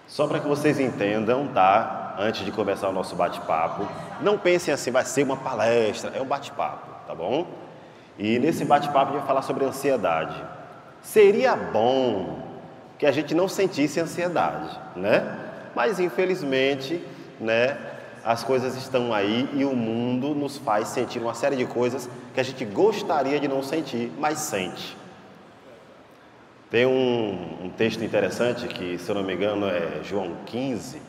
Só para que vocês entendam, tá? Antes de começar o nosso bate-papo, não pensem assim, vai ser uma palestra, é um bate-papo, tá bom? E nesse bate-papo a gente vai falar sobre ansiedade. Seria bom que a gente não sentisse ansiedade, né? Mas infelizmente, né, as coisas estão aí e o mundo nos faz sentir uma série de coisas que a gente gostaria de não sentir, mas sente. Tem um texto interessante que, se eu não me engano, é João 15,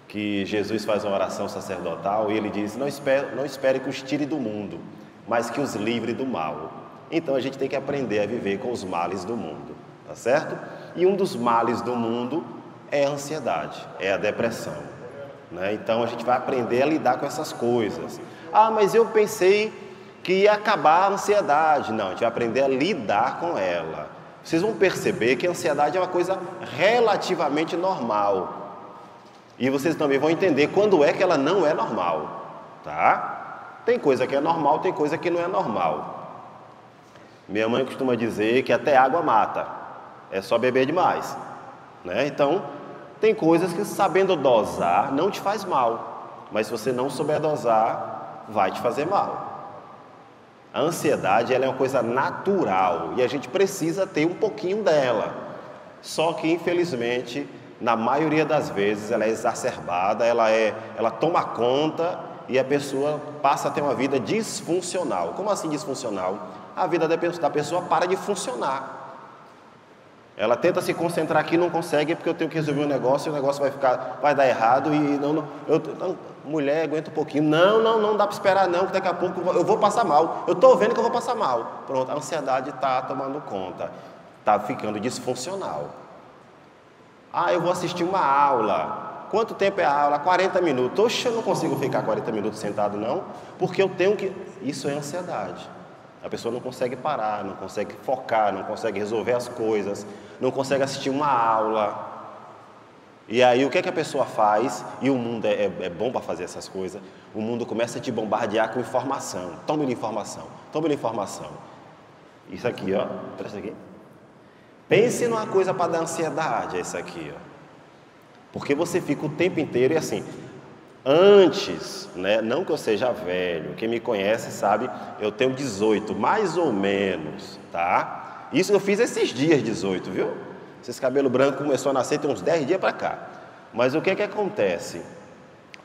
que Jesus faz uma oração sacerdotal e ele diz: não espere que os tire do mundo, mas que os livre do mal. Então a gente tem que aprender a viver com os males do mundo, tá certo? E um dos males do mundo é a ansiedade, é a depressão, né? Então a gente vai aprender a lidar com essas coisas. Ah, mas eu pensei que ia acabar a ansiedade. Não, a gente vai aprender a lidar com ela. Vocês vão perceber que a ansiedade é uma coisa relativamente normal. E vocês também vão entender quando é que ela não é normal, tá? Tem coisa que é normal, tem coisa que não é normal. Minha mãe costuma dizer que até água mata, é só beber demais, né? Então, tem coisas que sabendo dosar não te faz mal, mas se você não souber dosar, vai te fazer mal. A ansiedade, ela é uma coisa natural e a gente precisa ter um pouquinho dela. Só que, infelizmente, na maioria das vezes, ela é exacerbada, ela toma conta e a pessoa passa a ter uma vida disfuncional. Como assim disfuncional? A vida da pessoa para de funcionar. Ela tenta se concentrar aqui, não consegue, porque eu tenho que resolver um negócio, e o negócio vai dar errado, e não, mulher, aguenta um pouquinho, não dá para esperar não, que daqui a pouco eu vou passar mal, eu estou vendo que eu vou passar mal. Pronto, a ansiedade está tomando conta, está ficando disfuncional. Ah, eu vou assistir uma aula. Quanto tempo é a aula? 40 minutos. Oxe, eu não consigo ficar 40 minutos sentado não, porque eu tenho que... Isso é ansiedade. A pessoa não consegue parar, não consegue focar, não consegue resolver as coisas, não consegue assistir uma aula. E aí o que é que a pessoa faz? E o mundo é bom para fazer essas coisas. O mundo começa a te bombardear com informação. Tome-lhe informação, tome-lhe informação. Isso aqui, ó, presta aqui. Pense numa coisa para dar ansiedade, é isso aqui, ó. Porque você fica o tempo inteiro e assim... Antes, né, não que eu seja velho, quem me conhece sabe, eu tenho 18, mais ou menos, tá? Isso eu fiz esses dias 18, viu? Esse cabelo branco começou a nascer tem uns 10 dias para cá. Mas o que é que acontece?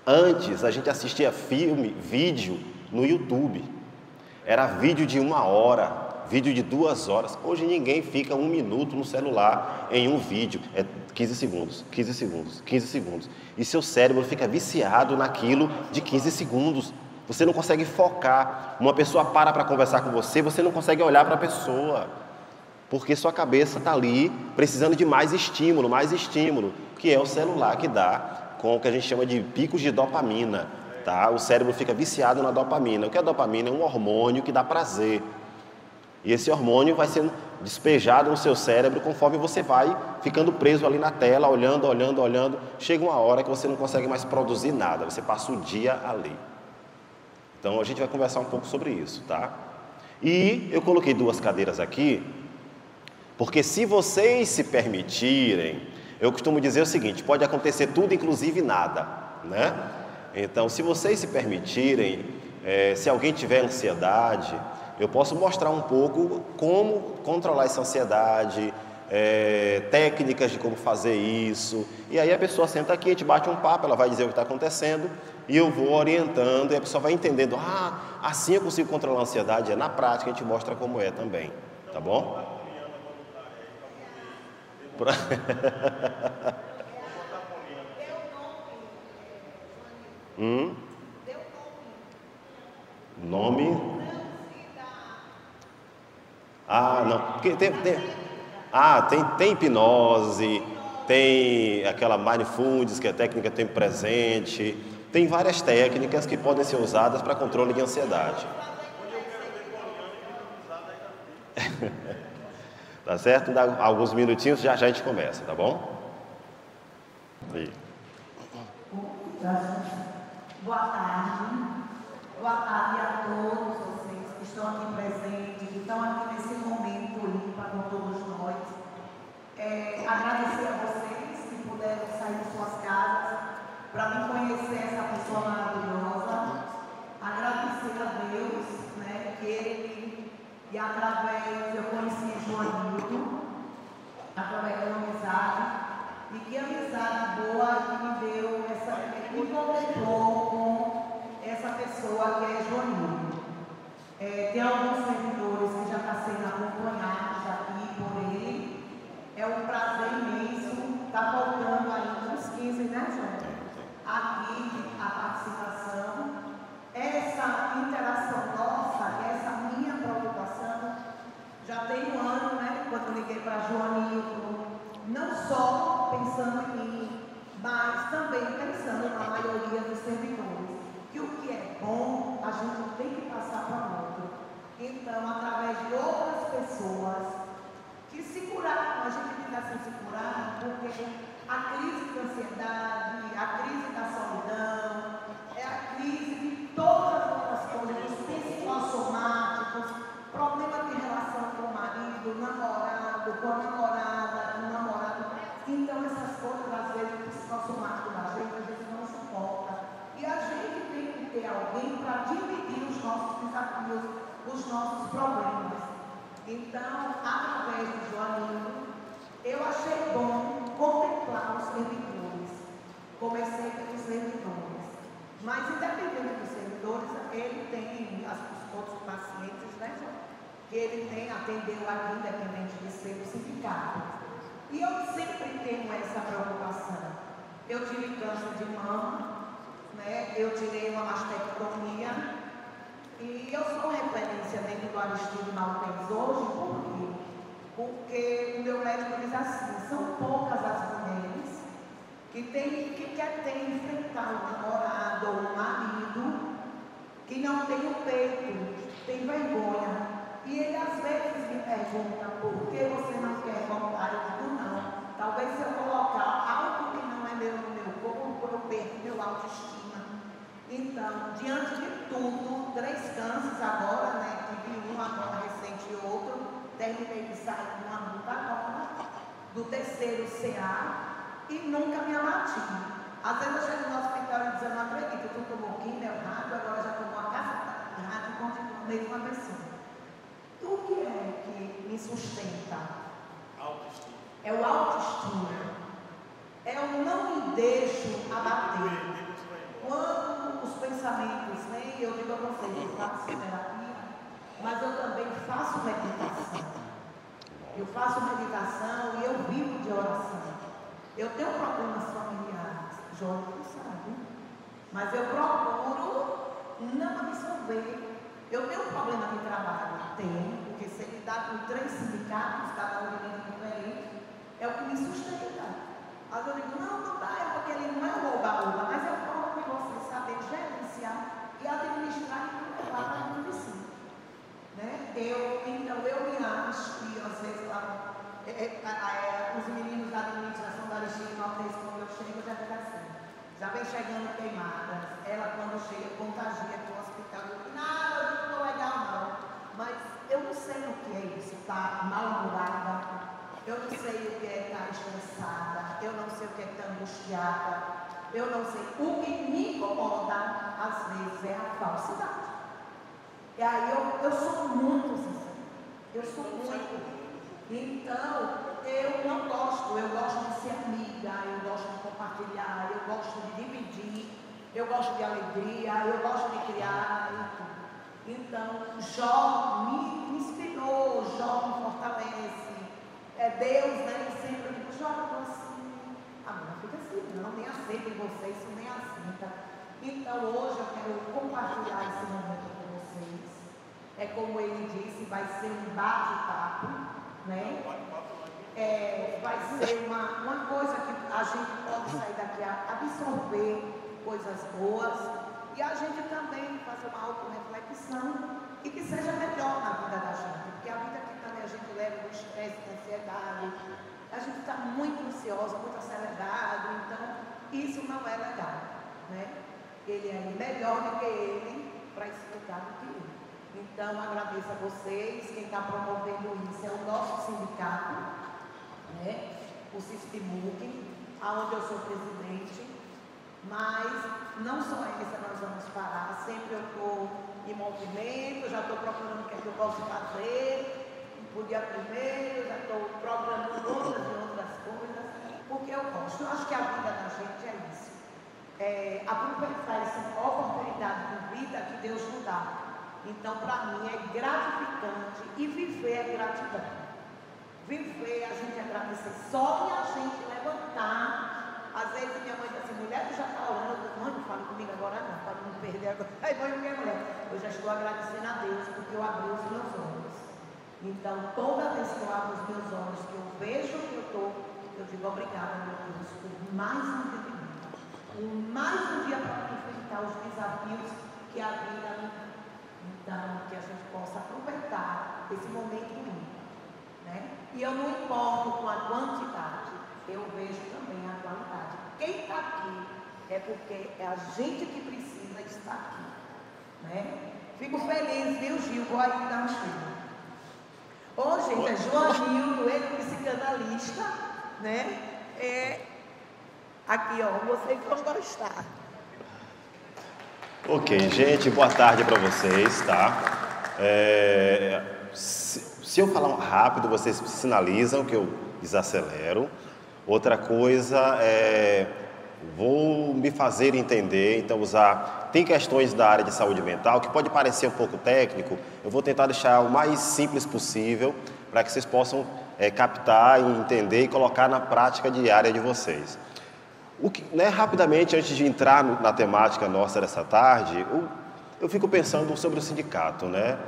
Antes a gente assistia vídeo no YouTube. Era vídeo de 1 hora, vídeo de 2 horas. Hoje ninguém fica 1 minuto no celular em um vídeo. É 15 segundos, 15 segundos, 15 segundos. E seu cérebro fica viciado naquilo de 15 segundos. Você não consegue focar. Uma pessoa para conversar com você, você não consegue olhar para a pessoa. Porque sua cabeça está ali precisando de mais estímulo, que é o celular que dá com o que a gente chama de picos de dopamina. Tá? O cérebro fica viciado na dopamina. O que é a dopamina? É um hormônio que dá prazer. E esse hormônio vai sendo despejado no seu cérebro conforme você vai ficando preso ali na tela, olhando. Chega uma hora que você não consegue mais produzir nada, você passa o dia ali. Então a gente vai conversar um pouco sobre isso, tá? E eu coloquei 2 cadeiras aqui, porque se vocês se permitirem, eu costumo dizer o seguinte, pode acontecer tudo, inclusive nada, né? Então, se vocês se permitirem, se alguém tiver ansiedade... Eu posso mostrar um pouco como controlar essa ansiedade, técnicas de como fazer isso. E aí a pessoa senta aqui, a gente bate um papo, ela vai dizer o que está acontecendo e eu vou orientando e a pessoa vai entendendo. Ah, assim eu consigo controlar a ansiedade. Na prática a gente mostra como é também, tá bom? Nome? Ah, não. Porque tem hipnose, tem aquela mindfulness, que é a técnica tempo presente. Tem várias técnicas que podem ser usadas para controle de ansiedade. Tá certo? Dá alguns minutinhos, já a gente começa, tá bom? E... Boa tarde. Boa tarde a todos vocês que estão aqui presentes, que estão aqui nesse momento ímpar com todos nós. Agradecer a vocês que puderam sair para me conhecer essa pessoa maravilhosa, agradecer a Deus, né, que Ele, e através, eu conheci Joanildo, através de uma amizade, e que amizade boa que me deu, me contemplou com essa pessoa que é Joanildo. Tem alguns servidores que já estão sendo acompanhados aqui por ele. É um prazer imenso. Está faltando ainda uns 15, né, João? Aqui a participação. Essa interação nossa, essa minha preocupação, já tem um ano, né? Quando eu liguei para Joanildo, não só pensando em mim, mas também pensando na maioria dos servidores. Que o que é bom, a gente tem que passar para o outro. Então, através de outras pessoas que se curaram, a gente fica sem se curar, porque a crise da ansiedade, a crise da solidão, é a crise de todas as outras coisas, os psicossomáticos, problemas de relação com o marido, namorado, com a namorada, com o namorado. Então, essas coisas, às vezes, o psicossomático da gente, a gente não suporta. E a gente tem que ter alguém para dividir os nossos desafios, os nossos problemas. Então, através de Joanildo, eu achei bom contemplar os servidores. Comecei pelos servidores. Mas, independente dos servidores, ele tem os outros pacientes, né, João? Que ele tem, atendeu aqui, independente de ser do sindicato. E eu sempre tenho essa preocupação. Eu tive câncer de mama, né? Eu tirei uma mastectomia e eu sou referência dentro do Aristide Maltês hoje, por quê? Porque o meu médico diz assim, são poucas as mulheres que quer enfrentar o namorado ou o marido que não tem o peito, tem vergonha. E ele às vezes me pergunta, por que você não quer voltar? Eu digo, não. Talvez se eu colocar algo que não é meu no meu corpo, eu perco meu autoestima. Então, diante de tudo, 3 cânceres agora, né? Tive um agora recente e outro. Terminei de sair de uma luta agora, do 3º CA, e nunca me abati. Às vezes eu chego no hospital e digo, eu não acredito, tu tomou quimio, rádio, agora já tomou a casa de rádio e continua a mesma pessoa. O que é que me sustenta? Autoestima. É o autoestima. É o não me deixo abater. Quando os pensamentos vêm, eu digo a vocês, eu faço terapia, mas eu também faço meditação. Eu faço meditação e eu vivo de oração. Eu tenho problemas familiares, Jorge não sabe, mas eu procuro não absorver. Eu tenho um problema de trabalho? Tenho, porque se ele dá com 3 sindicatos, cada um de diferente, é o que me sustenta. Aí eu digo, não dá, é porque ele não é o oba-oba, mas é a forma de você saber gerenciar e administrar e levar para dentro de si. Né? Então eu me acho que às vezes lá, os meninos da administração da Aristide Maltês, quando eu chego, já fica assim. Já vem chegando queimadas. Ela, quando chega, contagia para o hospital. Eu digo, não, eu não estou legal, não. Mas eu não sei o que é isso, estar mal-humorada. Eu não sei o que é estar estressada. Eu não sei o que é estar angustiada. Eu não sei. O que me incomoda, às vezes, é a falsidade. E aí eu sou muito sincera. Eu sou muito. Então, eu não gosto. Eu gosto de ser amiga, eu gosto de compartilhar, eu gosto de dividir, eu gosto de alegria, eu gosto de criar e tudo. Então, Jó me inspirou, Jó me fortalece. É Deus, né? E sempre eu digo, Jó, eu estou assim. Não fica assim, não, nem aceita em você, isso nem aceita. Então, hoje eu quero compartilhar esse momento com vocês. É como ele disse, vai ser um bate-papo, né? Vai ser uma coisa que a gente pode sair daqui a absorver coisas boas e a gente também fazer uma autorreflexão e que seja melhor na vida da gente, porque a vida que também a gente leva do estresse, da ansiedade, a gente está muito ansiosa, muito acelerado, então isso não é legal, né? Ele é melhor do que ele para explicar do que ele. Então agradeço a vocês, quem está promovendo isso é o nosso sindicato, né? O SISPMUC, aonde eu sou presidente, Mas não só essa nós vamos parar, sempre eu estou em movimento, já estou procurando o que é que eu posso fazer, por dia primeiro, já estou programando outras e outras coisas, porque eu gosto. Eu acho que a vida da gente é isso. Aproveitar essa oportunidade de vida que Deus nos dá. Então, para mim, é gratificante e viver é gratidão. Viver, a gente agradecer. Só que a gente levantar. Às vezes minha mãe diz assim, mulher, tu já está orando. Mãe, não fale comigo agora não, para não me perder agora. Aí, mãe, minha mulher, eu já estou agradecendo a Deus porque eu abri os meus olhos. Então, toda vez que eu abro os meus olhos, que eu vejo que eu estou, eu digo obrigada, meu Deus, por mais um dia de vida. Por mais um dia para enfrentar os desafios que a vida me dá. Então, que a gente possa aproveitar esse momento único, né? E eu não importo com a quantidade, eu vejo também a qualidade. Quem está aqui é porque é a gente que precisa estar aqui, né? Fico feliz, viu, Gil? Vou aí dar um cheiro. Ô, gente, é Joanildo, ele é psicanalista, né? Aqui, ó, vocês vão gostar. Ok, gente, boa tarde para vocês, tá? Se eu falar rápido, vocês sinalizam que eu desacelero. Outra coisa vou me fazer entender, então tem questões da área de saúde mental que pode parecer um pouco técnico, eu vou tentar deixar o mais simples possível para que vocês possam captar, entender e colocar na prática diária de vocês. Rapidamente, antes de entrar na temática nossa dessa tarde, eu fico pensando sobre o sindicato, né?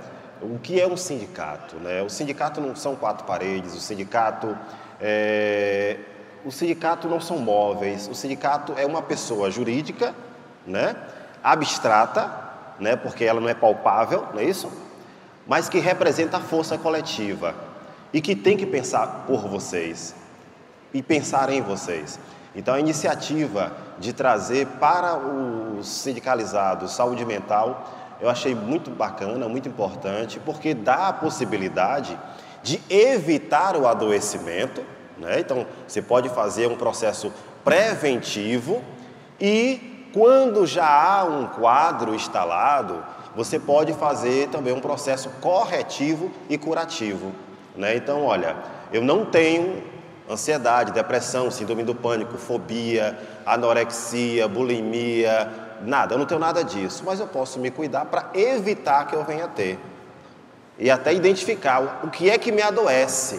O que é um sindicato, né? O sindicato não são quatro paredes, o sindicato não são móveis, o sindicato é uma pessoa jurídica, né? Abstrata, né? Porque ela não é palpável, não é isso? Mas que representa a força coletiva e que tem que pensar por vocês e pensar em vocês. Então, a iniciativa de trazer para os sindicalizados saúde mental, eu achei muito bacana, muito importante, porque dá a possibilidade de evitar o adoecimento, né? Então, você pode fazer um processo preventivo e, quando já há um quadro instalado, você pode fazer também um processo corretivo e curativo, né? Então, olha, eu não tenho ansiedade, depressão, síndrome do pânico, fobia, anorexia, bulimia, nada, eu não tenho nada disso, mas eu posso me cuidar para evitar que eu venha a ter. E até identificar o que é que me adoece.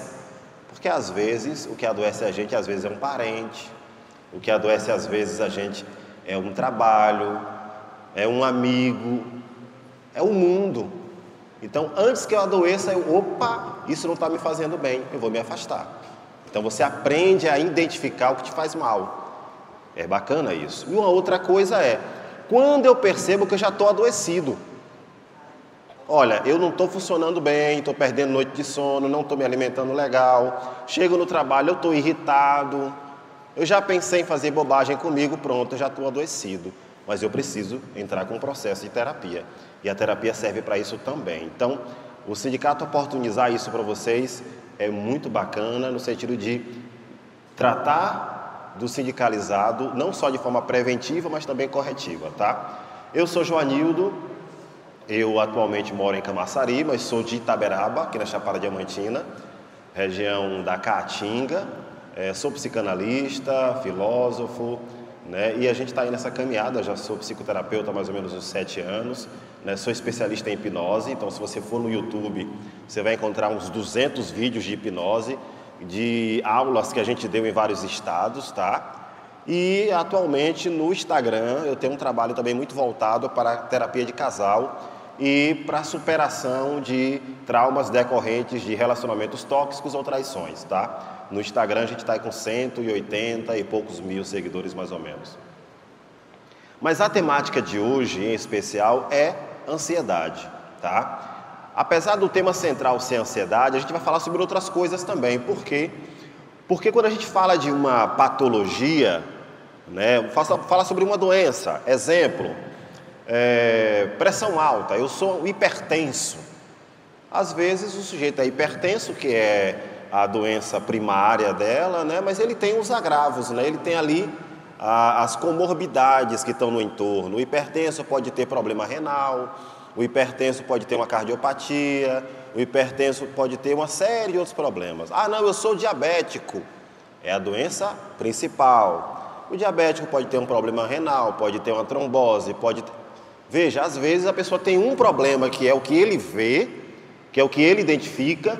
Porque às vezes, o que adoece a gente, às vezes é um parente, o que adoece às vezes a gente é um trabalho, é um amigo, é o mundo. Então, antes que eu adoeça, isso não está me fazendo bem, eu vou me afastar. Então você aprende a identificar o que te faz mal. É bacana isso. E uma outra coisa quando eu percebo que eu já estou adoecido. Olha, eu não estou funcionando bem, estou perdendo noite de sono, não estou me alimentando legal, chego no trabalho, eu estou irritado, eu já pensei em fazer bobagem comigo, pronto, eu já estou adoecido. Mas eu preciso entrar com um processo de terapia. E a terapia serve para isso também. Então, o sindicato oportunizar isso para vocês é muito bacana, no sentido de tratar do sindicalizado, não só de forma preventiva, mas também corretiva, tá? Eu sou Joanildo, eu atualmente moro em Camaçari, mas sou de Itaberaba, aqui na Chapada Diamantina, região da Caatinga, sou psicanalista, filósofo, né? E a gente está aí nessa caminhada, já sou psicoterapeuta há mais ou menos uns 7 anos, né? Sou especialista em hipnose, então se você for no YouTube, você vai encontrar uns 200 vídeos de hipnose, de aulas que a gente deu em vários estados, tá? E atualmente no Instagram eu tenho um trabalho também muito voltado para a terapia de casal e para a superação de traumas decorrentes de relacionamentos tóxicos ou traições, tá? No Instagram a gente está com 180 e poucos mil seguidores mais ou menos. Mas a temática de hoje em especial é ansiedade, tá? Apesar do tema central ser ansiedade, a gente vai falar sobre outras coisas também. Por quê? Porque quando a gente fala de uma patologia, né, fala sobre uma doença, exemplo, pressão alta, eu sou hipertenso. Às vezes o sujeito é hipertenso, que é a doença primária dela, né, mas ele tem os agravos, né, ele tem ali as comorbidades que estão no entorno. O hipertenso pode ter problema renal, o hipertenso pode ter uma cardiopatia, o hipertenso pode ter uma série de outros problemas. Ah, não, eu sou diabético. É a doença principal. O diabético pode ter um problema renal, pode ter uma trombose, pode ter... Veja, às vezes a pessoa tem um problema que é o que ele vê, que é o que ele identifica,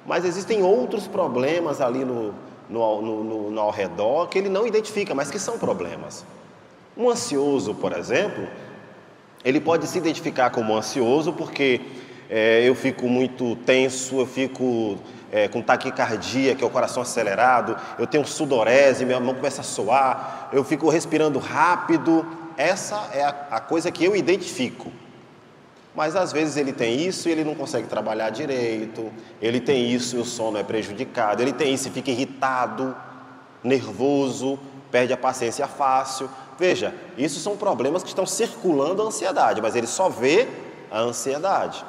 mas existem outros problemas ali no ao redor que ele não identifica, mas que são problemas. Um ansioso, por exemplo, ele pode se identificar como ansioso porque eu fico muito tenso, eu fico com taquicardia, que é o coração acelerado, eu tenho sudorese, minha mão começa a suar, eu fico respirando rápido. Essa é a coisa que eu identifico. Mas às vezes ele tem isso e ele não consegue trabalhar direito, ele tem isso e o sono é prejudicado, ele tem isso e fica irritado, nervoso, perde a paciência fácil. Veja, isso são problemas que estão circulando a ansiedade, mas ele só vê a ansiedade.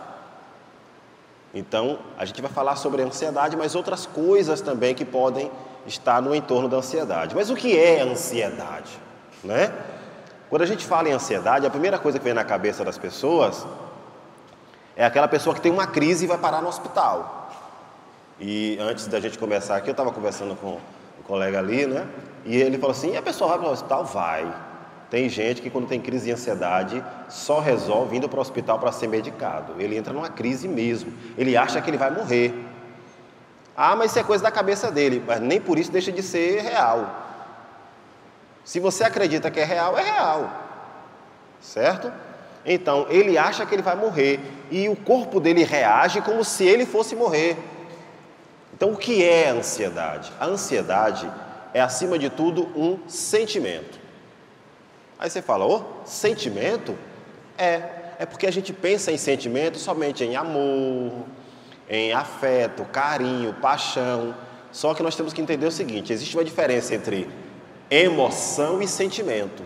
Então, a gente vai falar sobre a ansiedade, mas outras coisas também que podem estar no entorno da ansiedade. Mas o que é ansiedade, né? Quando a gente fala em ansiedade, a primeira coisa que vem na cabeça das pessoas é aquela pessoa que tem uma crise e vai parar no hospital. E antes da gente começar aqui, eu estava conversando com um colega ali, né? E ele falou assim, e a pessoa vai para o hospital? Vai. Tem gente que quando tem crise de ansiedade, só resolve indo para o hospital para ser medicado. Ele entra numa crise mesmo. Ele acha que ele vai morrer. Ah, mas isso é coisa da cabeça dele. Mas nem por isso deixa de ser real. Se você acredita que é real, certo? Então, ele acha que ele vai morrer e o corpo dele reage como se ele fosse morrer. Então, o que é a ansiedade? A ansiedade é, acima de tudo, um sentimento. Aí você fala, sentimento? É porque a gente pensa em sentimento somente em amor, em afeto, carinho, paixão. Só que nós temos que entender o seguinte, existe uma diferença entre emoção e sentimento.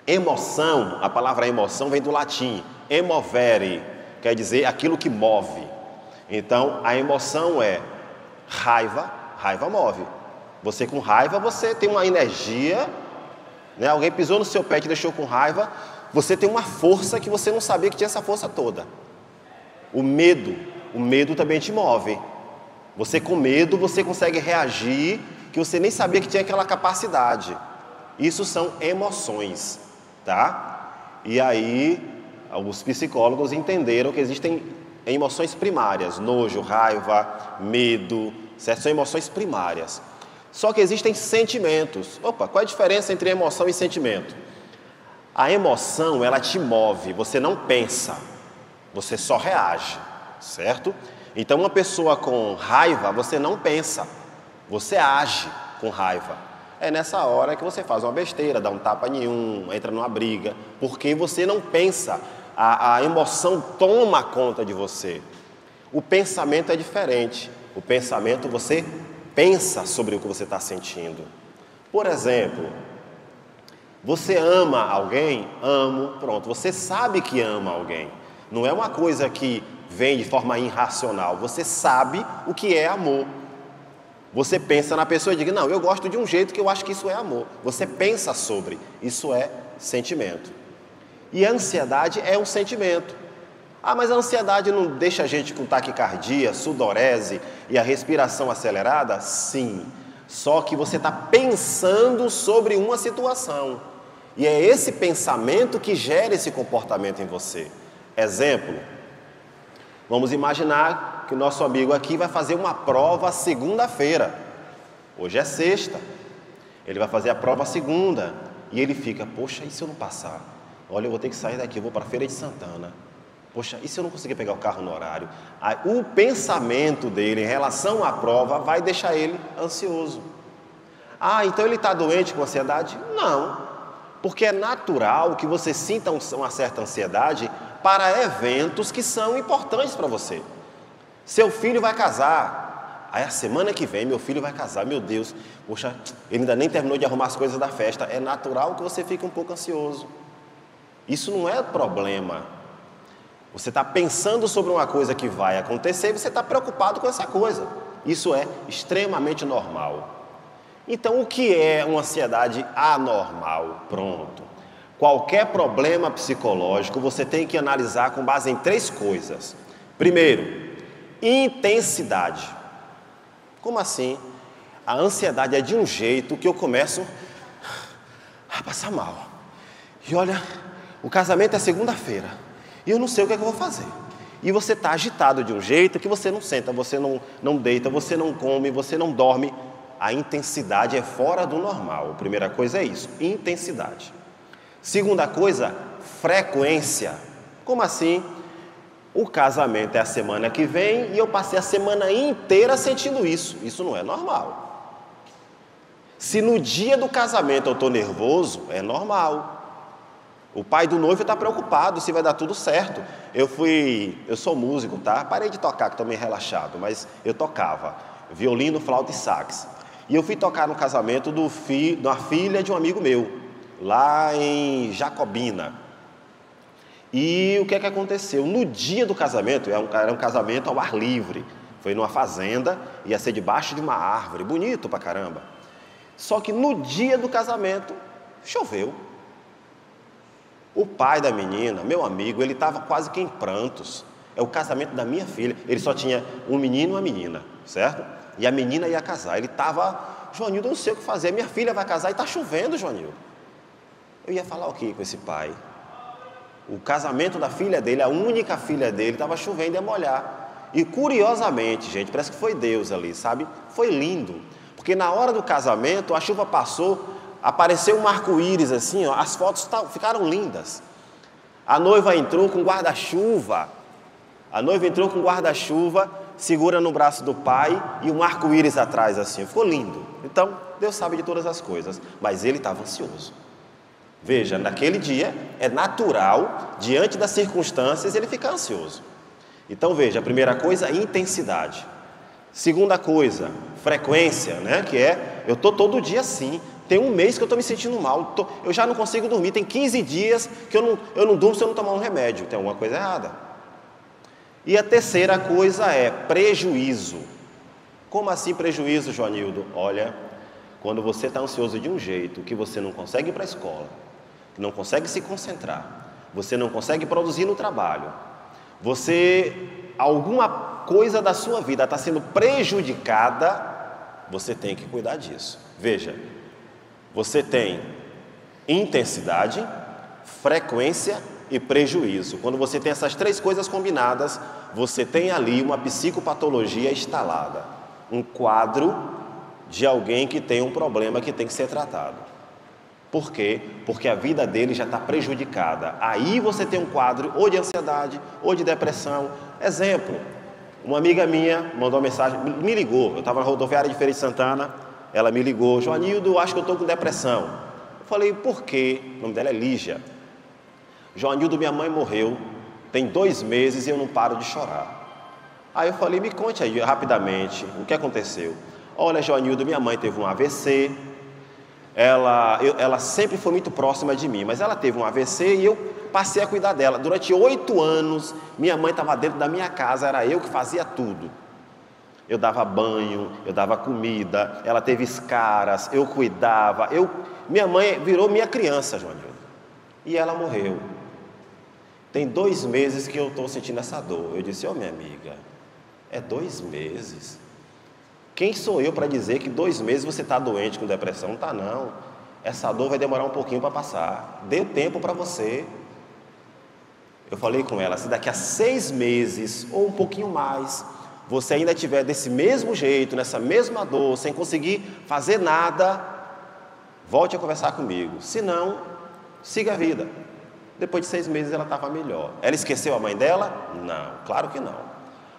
Emoção, a palavra emoção vem do latim, emovere, quer dizer aquilo que move. Então, a emoção é raiva, raiva move. Você com raiva, você tem uma energia, né? Alguém pisou no seu pé e te deixou com raiva, você tem uma força que você não sabia que tinha essa força toda. O medo também te move. Você com medo, você consegue reagir, que você nem sabia que tinha aquela capacidade. Isso são emoções, tá? E aí, os psicólogos entenderam que existem emoções primárias, nojo, raiva, medo, certo? São emoções primárias. Só que existem sentimentos. Qual é a diferença entre emoção e sentimento? A emoção, ela te move, você não pensa, você só reage, certo? Então, uma pessoa com raiva, você não pensa, você age com raiva. É nessa hora que você faz uma besteira, dá um tapa nenhum, entra numa briga, porque você não pensa, a emoção toma conta de você. O pensamento é diferente. O pensamento, você pensa sobre o que você está sentindo. Por exemplo, você ama alguém? Amo, pronto. Você sabe que ama alguém. Não é uma coisa que vem de forma irracional. Você sabe o que é amor. Você pensa na pessoa e diz, não, eu gosto de um jeito que eu acho que isso é amor. Você pensa sobre, isso é sentimento. E a ansiedade é um sentimento. Ah, mas a ansiedade não deixa a gente com taquicardia, sudorese e a respiração acelerada? Sim. Só que você está pensando sobre uma situação. E é esse pensamento que gera esse comportamento em você. Exemplo, vamos imaginar que o nosso amigo aqui vai fazer uma prova segunda-feira. Hoje é sexta. Ele vai fazer a prova segunda. E ele fica, poxa, e se eu não passar? Olha, eu vou ter que sair daqui, eu vou para a Feira de Santana. Poxa, e se eu não conseguir pegar o carro no horário? O pensamento dele em relação à prova vai deixar ele ansioso. Ah, então ele está doente com ansiedade? Não, porque é natural que você sinta uma certa ansiedade para eventos que são importantes para você. Seu filho vai casar. Aí a semana que vem meu filho vai casar. Meu Deus, poxa, ele ainda nem terminou de arrumar as coisas da festa. É natural que você fique um pouco ansioso. Isso não é problema. Você está pensando sobre uma coisa que vai acontecer e você está preocupado com essa coisa. Isso é extremamente normal. Então, o que é uma ansiedade anormal? Pronto. Qualquer problema psicológico você tem que analisar com base em 3 coisas. Primeiro, intensidade. Como assim? A ansiedade é de um jeito que eu começo a passar mal. E olha, o casamento é segunda-feira e eu não sei o que é que eu vou fazer. E você está agitado de um jeito que você não senta, você não deita, você não come, você não dorme. A intensidade é fora do normal. A primeira coisa é isso, intensidade. Segunda coisa, frequência. Como assim? O casamento é a semana que vem e eu passei a semana inteira sentindo isso. Isso não é normal. Se no dia do casamento eu estou nervoso, é normal. O pai do noivo está preocupado se vai dar tudo certo. Eu sou músico, tá? Parei de tocar, que estou meio relaxado, mas eu tocava violino, flauta e sax. E eu fui tocar no casamento da filha de um amigo meu, lá em Jacobina. E o que é que aconteceu? No dia do casamento, era um casamento ao ar livre. Foi numa fazenda, ia ser debaixo de uma árvore, bonito pra caramba. Só que no dia do casamento, choveu. O pai da menina, meu amigo, ele estava quase que em prantos. É o casamento da minha filha. Ele só tinha um menino e uma menina, certo? E a menina ia casar. Ele estava, Joanildo, eu não sei o que fazer. Minha filha vai casar e está chovendo, Joanildo. Eu ia falar o quê com esse pai? O casamento da filha dele, a única filha dele, estava chovendo e ia molhar. E curiosamente, gente, parece que foi Deus ali, sabe? Foi lindo. Porque na hora do casamento, a chuva passou, apareceu um arco-íris assim, ó, as fotos ficaram lindas. A noiva entrou com guarda-chuva. Segura no braço do pai e um arco-íris atrás assim. Ficou lindo. Então, Deus sabe de todas as coisas. Mas ele estava ansioso. Veja, naquele dia é natural, diante das circunstâncias, ele ficar ansioso. Então veja, a primeira coisa, intensidade. Segunda coisa, frequência, né? Que é, eu estou todo dia assim. Tem um mês que eu estou me sentindo mal, eu já não consigo dormir. Tem 15 dias que eu não durmo se eu não tomar um remédio. Tem alguma coisa errada. E a terceira coisa é prejuízo. Como assim prejuízo, Joanildo? Olha, quando você está ansioso de um jeito que você não consegue ir para a escola, que não consegue se concentrar, você não consegue produzir no trabalho, alguma coisa da sua vida está sendo prejudicada, você tem que cuidar disso. Veja, você tem intensidade, frequência e prejuízo. Quando você tem essas 3 coisas combinadas, você tem ali uma psicopatologia instalada, um quadro de alguém que tem um problema que tem que ser tratado. Por quê? Porque a vida dele já está prejudicada. Aí você tem um quadro ou de ansiedade ou de depressão. Exemplo, uma amiga minha mandou uma mensagem, me ligou, eu estava na rodoviária de Feira de Santana, ela me ligou, Joanildo, acho que eu estou com depressão. Eu falei, por quê? O nome dela é Lígia. Joanildo, minha mãe morreu, tem 2 meses e eu não paro de chorar. Aí eu falei, me conte aí rapidamente, o que aconteceu? Olha, Joanildo, minha mãe teve um AVC, ela sempre foi muito próxima de mim, mas ela teve um AVC e eu passei a cuidar dela. Durante 8 anos, minha mãe estava dentro da minha casa, era eu que fazia tudo. Eu dava banho, eu dava comida, ela teve escaras, eu cuidava. Minha mãe virou minha criança, Joanildo. E ela morreu. Tem 2 meses que eu estou sentindo essa dor. Eu disse, minha amiga, é 2 meses? Quem sou eu para dizer que 2 meses você está doente com depressão? Não está não. Essa dor vai demorar um pouquinho para passar. Dê tempo para você. Eu falei com ela, se daqui a 6 meses ou um pouquinho mais, você ainda estiver desse mesmo jeito, nessa mesma dor, sem conseguir fazer nada, volte a conversar comigo. Se não, siga a vida. Depois de 6 meses ela estava melhor. Ela esqueceu a mãe dela? Não, claro que não.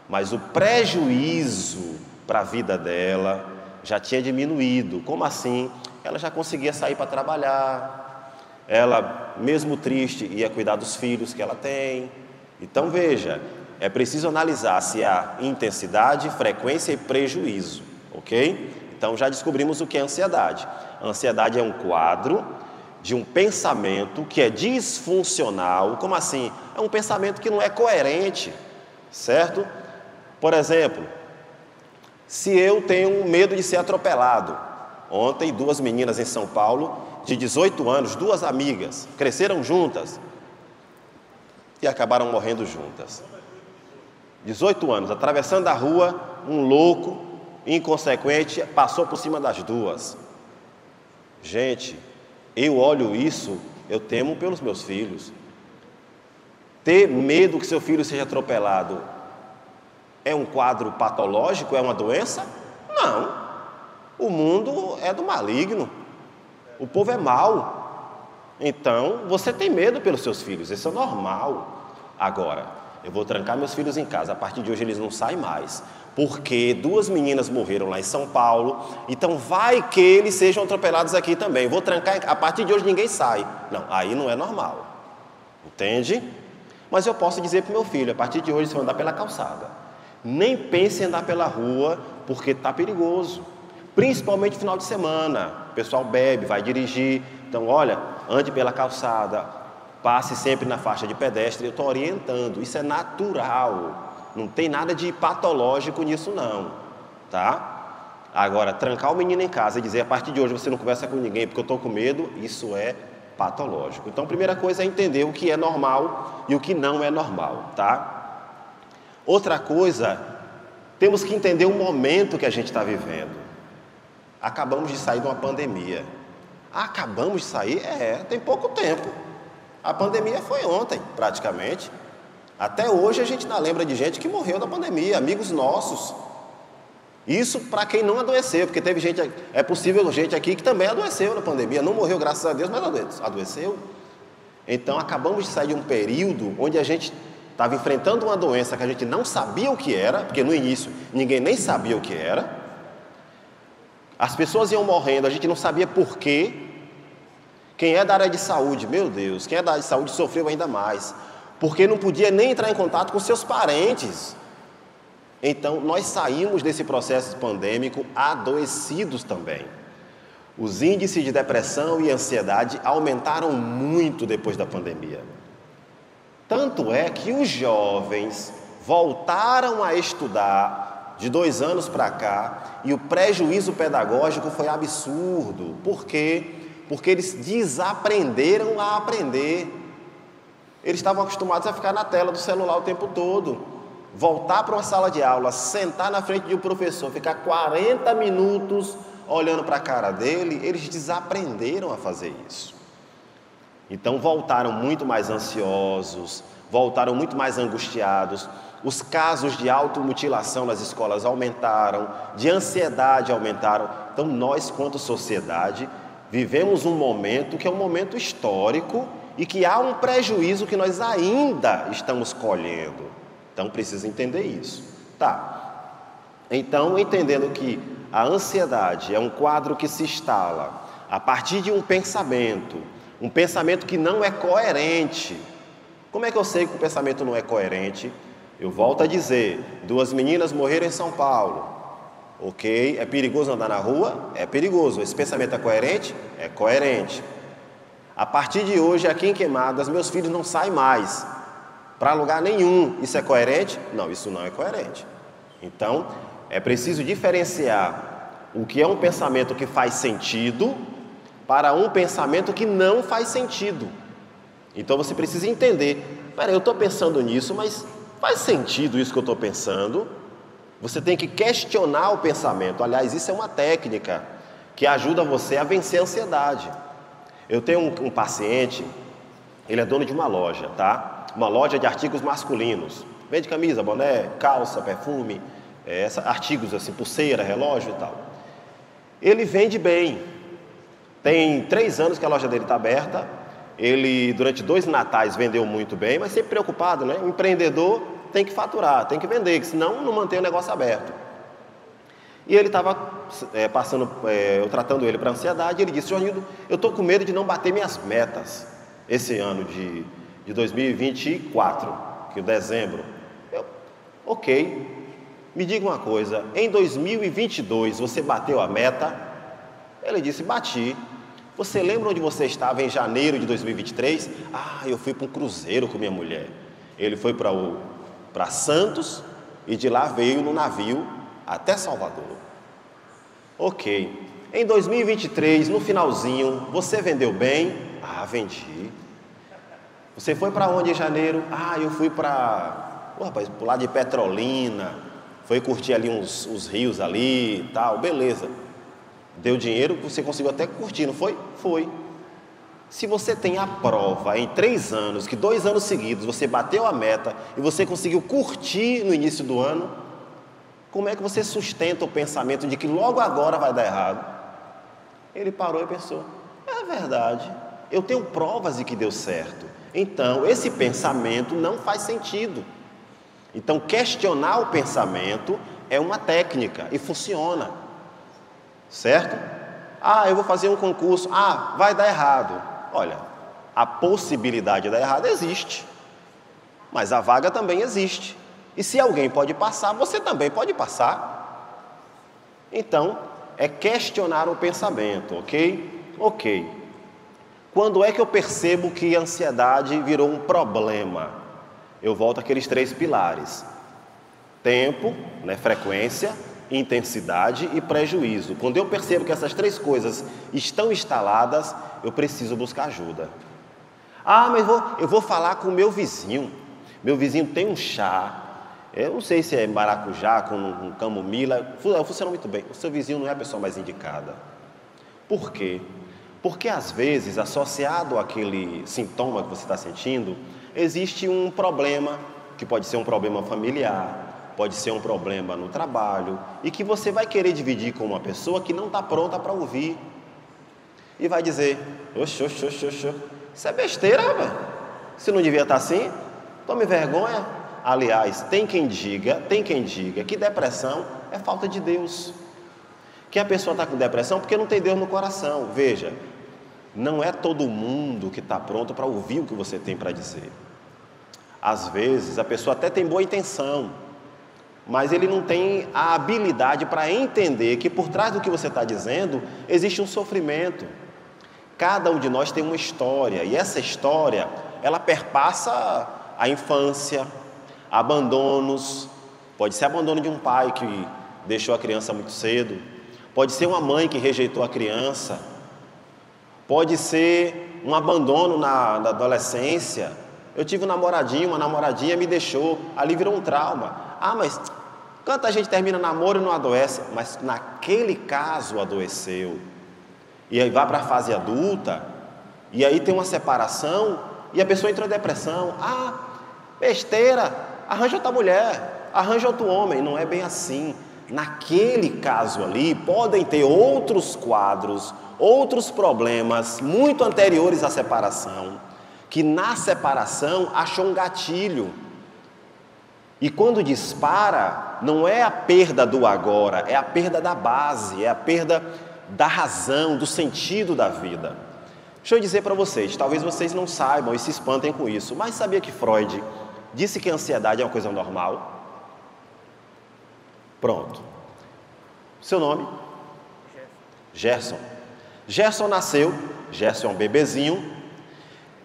Mas o prejuízo para a vida dela já tinha diminuído. Como assim? Ela já conseguia sair para trabalhar. Ela, mesmo triste, ia cuidar dos filhos que ela tem. Então veja, é preciso analisar se há intensidade, frequência e prejuízo, ok? Então já descobrimos o que é ansiedade. A ansiedade é um quadro de um pensamento que é disfuncional. Como assim? É um pensamento que não é coerente, certo? Por exemplo, se eu tenho medo de ser atropelado, Ontem, 2 meninas em São Paulo, de 18 anos, 2 amigas, cresceram juntas e acabaram morrendo juntas. 18 anos, atravessando a rua, um louco, inconsequente, passou por cima das 2. Gente, eu olho isso, eu temo pelos meus filhos. Ter medo que seu filho seja atropelado é um quadro patológico? É uma doença? Não. O mundo é do maligno. O povo é mau. Então, você tem medo pelos seus filhos. Isso é normal. Agora, eu vou trancar meus filhos em casa. A partir de hoje eles não saem mais. Porque 2 meninas morreram lá em São Paulo. Então, vai que eles sejam atropelados aqui também. Vou trancar. A partir de hoje ninguém sai. Não, aí não é normal. Entende? Mas eu posso dizer para o meu filho, a partir de hoje você vai andar pela calçada. Nem pense em andar pela rua, porque está perigoso. Principalmente no final de semana. O pessoal bebe, vai dirigir. Então, olha, ande pela calçada, passe sempre na faixa de pedestre. Eu estou orientando, isso é natural. Não tem nada de patológico nisso não, tá? Agora, trancar o menino em casa e dizer, a partir de hoje você não conversa com ninguém porque eu estou com medo, isso é patológico. Então, a primeira coisa é entender o que é normal e o que não é normal, tá? Outra coisa, temos que entender o momento que a gente está vivendo. Acabamos de sair de uma pandemia. Acabamos de sair? Tem pouco tempo. A pandemia foi ontem, praticamente. Até hoje a gente ainda lembra de gente que morreu da pandemia, amigos nossos. Isso para quem não adoeceu, porque teve gente, é possível gente aqui que também adoeceu na pandemia, não morreu graças a Deus, mas adoeceu. Então acabamos de sair de um período onde a gente estava enfrentando uma doença que a gente não sabia o que era, porque no início ninguém nem sabia o que era. As pessoas iam morrendo, a gente não sabia por quê. Quem é da área de saúde, meu Deus, quem é da área de saúde sofreu ainda mais, porque não podia nem entrar em contato com seus parentes. Então, nós saímos desse processo pandêmico adoecidos também. Os índices de depressão e ansiedade aumentaram muito depois da pandemia. Tanto é que os jovens voltaram a estudar de 2 anos para cá e o prejuízo pedagógico foi absurdo. Por quê? Porque eles desaprenderam a aprender. Eles estavam acostumados a ficar na tela do celular o tempo todo. Voltar para uma sala de aula, sentar na frente de um professor, ficar 40 minutos olhando para a cara dele, eles desaprenderam a fazer isso. Então voltaram muito mais ansiosos, voltaram muito mais angustiados, os casos de automutilação nas escolas aumentaram, de ansiedade aumentaram. Então nós, quanto sociedade, vivemos um momento que é um momento histórico e que há um prejuízo que nós ainda estamos colhendo. Então precisa entender isso. Tá. Então, entendendo que a ansiedade é um quadro que se instala a partir de um pensamento que não é coerente. Como é que eu sei que o pensamento não é coerente? Eu volto a dizer, 2 meninas morreram em São Paulo. Ok, é perigoso andar na rua? É perigoso. Esse pensamento é coerente? É coerente. A partir de hoje, aqui em Queimadas, meus filhos não saem mais para lugar nenhum. Isso é coerente? Não, isso não é coerente. Então, é preciso diferenciar o que é um pensamento que faz sentido para um pensamento que não faz sentido. Então, você precisa entender, peraí, eu estou pensando nisso, mas faz sentido isso que eu estou pensando? Você tem que questionar o pensamento. Aliás, isso é uma técnica que ajuda você a vencer a ansiedade. Eu tenho um paciente, ele é dono de uma loja, tá? Uma loja de artigos masculinos. Vende camisa, boné, calça, perfume, artigos assim, pulseira, relógio e tal. Ele vende bem. Tem 3 anos que a loja dele está aberta. Ele, durante 2 natais, vendeu muito bem, mas sempre preocupado, né? O empreendedor tem que faturar, tem que vender, que senão não mantém o negócio aberto. E ele estava eu tratando ele para ansiedade, e ele disse, Joanildo, eu estou com medo de não bater minhas metas esse ano de 2024, que é dezembro. Ok, me diga uma coisa, em 2022 você bateu a meta? Ele disse, bati. Você lembra onde você estava em janeiro de 2023? Eu fui para um cruzeiro com minha mulher. Ele foi para Santos e de lá veio no navio até Salvador. Ok, Em 2023, no finalzinho, você vendeu bem? Ah, vendi. Você foi para onde em janeiro? Ah, eu fui para o lado de Petrolina, foi curtir ali uns rios ali e tal, beleza. Deu dinheiro, você conseguiu até curtir, não foi? Foi. Se você tem a prova em 3 anos, que 2 anos seguidos você bateu a meta e você conseguiu curtir no início do ano, como é que você sustenta o pensamento de que logo agora vai dar errado? Ele parou e pensou, é verdade, eu tenho provas de que deu certo. Então, esse pensamento não faz sentido. Então, questionar o pensamento é uma técnica e funciona. Certo? Ah, eu vou fazer um concurso. Ah, vai dar errado. Olha, a possibilidade de dar errado existe. Mas a vaga também existe. E se alguém pode passar, você também pode passar. Então, é questionar o pensamento, ok? Ok. Quando é que eu percebo que a ansiedade virou um problema? Eu volto àqueles 3 pilares. Tempo, né, frequência, intensidade e prejuízo. Quando eu percebo que essas 3 coisas estão instaladas, eu preciso buscar ajuda. Ah, mas eu vou falar com o meu vizinho. Meu vizinho tem um chá. Eu não sei se é maracujá com camomila. Funciona muito bem. O seu vizinho não é a pessoa mais indicada. Por quê? Porque às vezes, associado àquele sintoma que você está sentindo, existe um problema, que pode ser um problema familiar, pode ser um problema no trabalho, e que você vai querer dividir com uma pessoa que não está pronta para ouvir. E vai dizer, oxe, isso é besteira, rapaz. Se não devia estar assim, tome vergonha. Aliás, tem quem diga que depressão é falta de Deus. Que a pessoa está com depressão porque não tem Deus no coração. Veja, não é todo mundo que está pronto para ouvir o que você tem para dizer. Às vezes, a pessoa até tem boa intenção, mas ele não tem a habilidade para entender que por trás do que você está dizendo, existe um sofrimento. Cada um de nós tem uma história, e essa história, ela perpassa a infância, abandonos, pode ser abandono de um pai que deixou a criança muito cedo, pode ser uma mãe que rejeitou a criança, pode ser um abandono na adolescência. Eu tive uma namoradinha me deixou, ali virou um trauma. Ah, mas quanta gente termina namoro e não adoece, mas naquele caso adoeceu. E aí vai para a fase adulta, e aí tem uma separação, e a pessoa entrou em depressão. Ah, besteira, arranja outra mulher, arranja outro homem. Não é bem assim. Naquele caso ali, podem ter outros quadros, outros problemas muito anteriores à separação, que na separação achou um gatilho. E quando dispara, não é a perda do agora, é a perda da base, é a perda da razão, do sentido da vida. Deixa eu dizer para vocês, talvez vocês não saibam e se espantem com isso, mas sabia que Freud disse que a ansiedade é uma coisa normal? Pronto. Seu nome? Gerson. Gerson nasceu, Gerson é um bebezinho.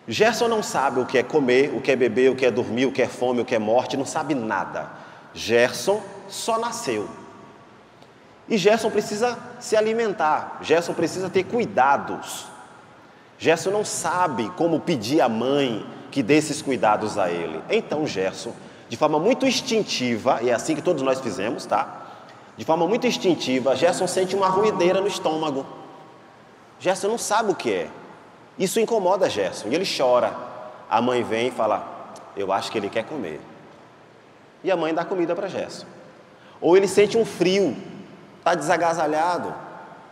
Gerson não sabe o que é comer, o que é beber, o que é dormir, o que é fome, o que é morte, não sabe nada. Gerson só nasceu. E Gerson precisa se alimentar, Gerson precisa ter cuidados. Gerson não sabe como pedir à mãe que dê esses cuidados a ele. Então Gerson, de forma muito instintiva, e é assim que todos nós fizemos, tá? De forma muito instintiva, Gerson sente uma ruideira no estômago. Gerson não sabe o que é. Isso incomoda Gerson e ele chora. A mãe vem e fala, eu acho que ele quer comer. E a mãe dá comida para Gerson. Ou ele sente um frio, está desagasalhado.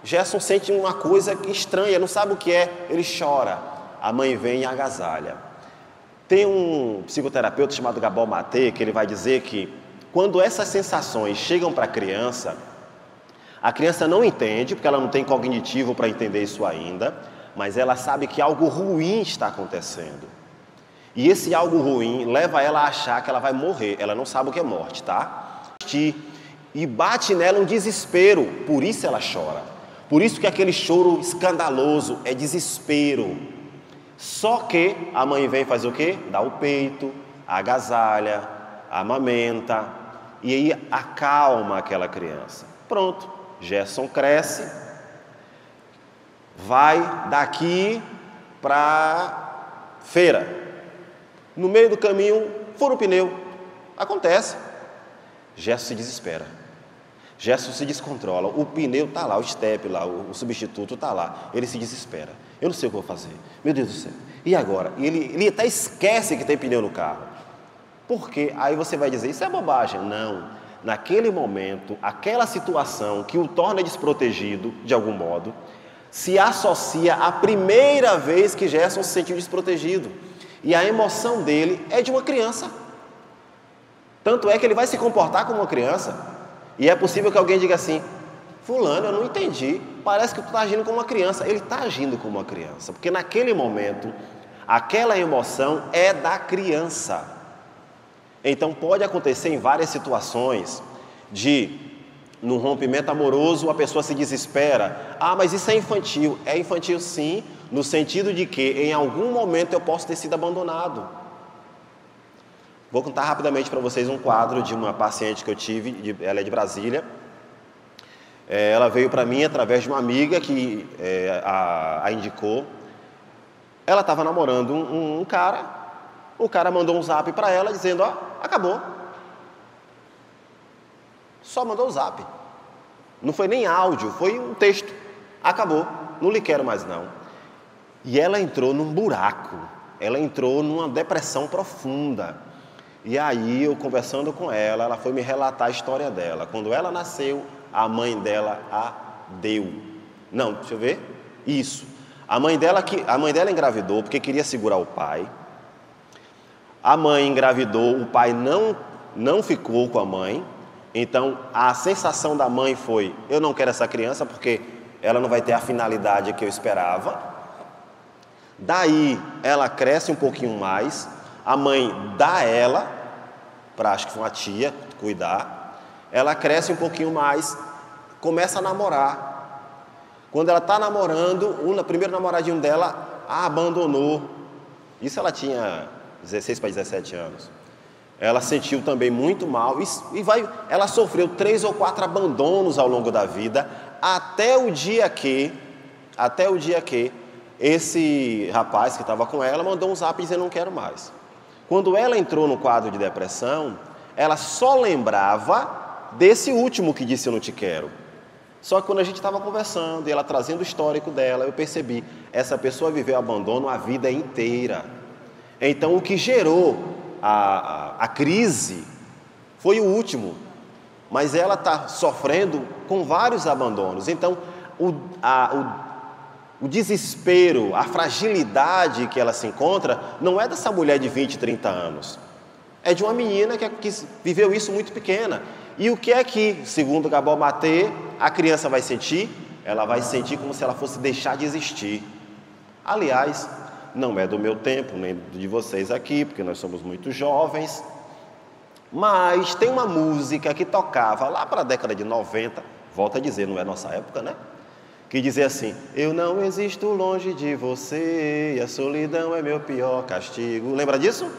Gerson sente uma coisa estranha, não sabe o que é, ele chora. A mãe vem e agasalha. Tem um psicoterapeuta chamado Gabor Maté, que ele vai dizer que quando essas sensações chegam para a criança não entende, porque ela não tem cognitivo para entender isso ainda, mas ela sabe que algo ruim está acontecendo. E esse algo ruim leva ela a achar que ela vai morrer. Ela não sabe o que é morte, tá? E bate nela um desespero, por isso ela chora. Por isso que aquele choro escandaloso é desespero. Só que a mãe vem fazer o quê? Dá o peito, agasalha, amamenta, e aí acalma aquela criança. Pronto, Gerson cresce, vai daqui para feira. No meio do caminho, fura o pneu. Acontece. Gerson se desespera. Gerson se descontrola. O pneu está lá, o step lá, o substituto está lá. Ele se desespera. Eu não sei o que eu vou fazer. Meu Deus do céu. E agora? Ele até esquece que tem pneu no carro. Por quê? Aí você vai dizer, isso é bobagem. Não. Naquele momento, aquela situação que o torna desprotegido, de algum modo, se associa à primeira vez que Gerson se sentiu desprotegido. E a emoção dele é de uma criança. Tanto é que ele vai se comportar como uma criança. E é possível que alguém diga assim, fulano, eu não entendi, parece que tu está agindo como uma criança. Ele está agindo como uma criança, porque naquele momento, aquela emoção é da criança. Então pode acontecer em várias situações num rompimento amoroso, a pessoa se desespera. Ah, mas isso é infantil. É infantil sim, no sentido de que em algum momento eu posso ter sido abandonado. Vou contar rapidamente para vocês um quadro de uma paciente que eu tive, ela é de Brasília. Ela veio para mim através de uma amiga que a indicou. Ela estava namorando um cara, o cara mandou um zap para ela dizendo, ó, acabou. Só mandou o zap. Não foi nem áudio, foi um texto. Acabou, não lhe quero mais não. E ela entrou num buraco, ela entrou numa depressão profunda. E aí, eu conversando com ela, ela foi me relatar a história dela. Quando ela nasceu, a mãe dela a deu. Não, deixa eu ver. Isso. A mãe dela engravidou porque queria segurar o pai. A mãe engravidou, o pai não ficou com a mãe. Então, a sensação da mãe foi, eu não quero essa criança porque ela não vai ter a finalidade que eu esperava. Daí, ela cresce um pouquinho mais. A mãe dá ela, para acho que foi uma tia, cuidar. Ela cresce um pouquinho mais, começa a namorar. Quando ela está namorando, o primeiro namoradinho dela a abandonou. Isso ela tinha 16 para 17 anos. Ela sentiu também muito mal ela sofreu 3 ou 4 abandonos ao longo da vida, até o dia que esse rapaz que estava com ela mandou um zap dizendo não quero mais. Quando ela entrou no quadro de depressão, ela só lembrava desse último que disse eu não te quero. Só que quando a gente estava conversando e ela trazendo o histórico dela, eu percebi, essa pessoa viveu abandono a vida inteira. Então o que gerou a crise foi o último, mas ela está sofrendo com vários abandonos. Então o desespero, a fragilidade que ela se encontra, não é dessa mulher de 20, 30 anos. É de uma menina que viveu isso muito pequena. E o que é que, segundo Gabor Maté, a criança vai sentir? Ela vai sentir como se ela fosse deixar de existir. Aliás, não é do meu tempo, nem de vocês aqui, porque nós somos muito jovens. Mas tem uma música que tocava lá para a década de 90, volto a dizer, não é nossa época, né? Que dizia assim, eu não existo longe de você, e a solidão é meu pior castigo. Lembra disso?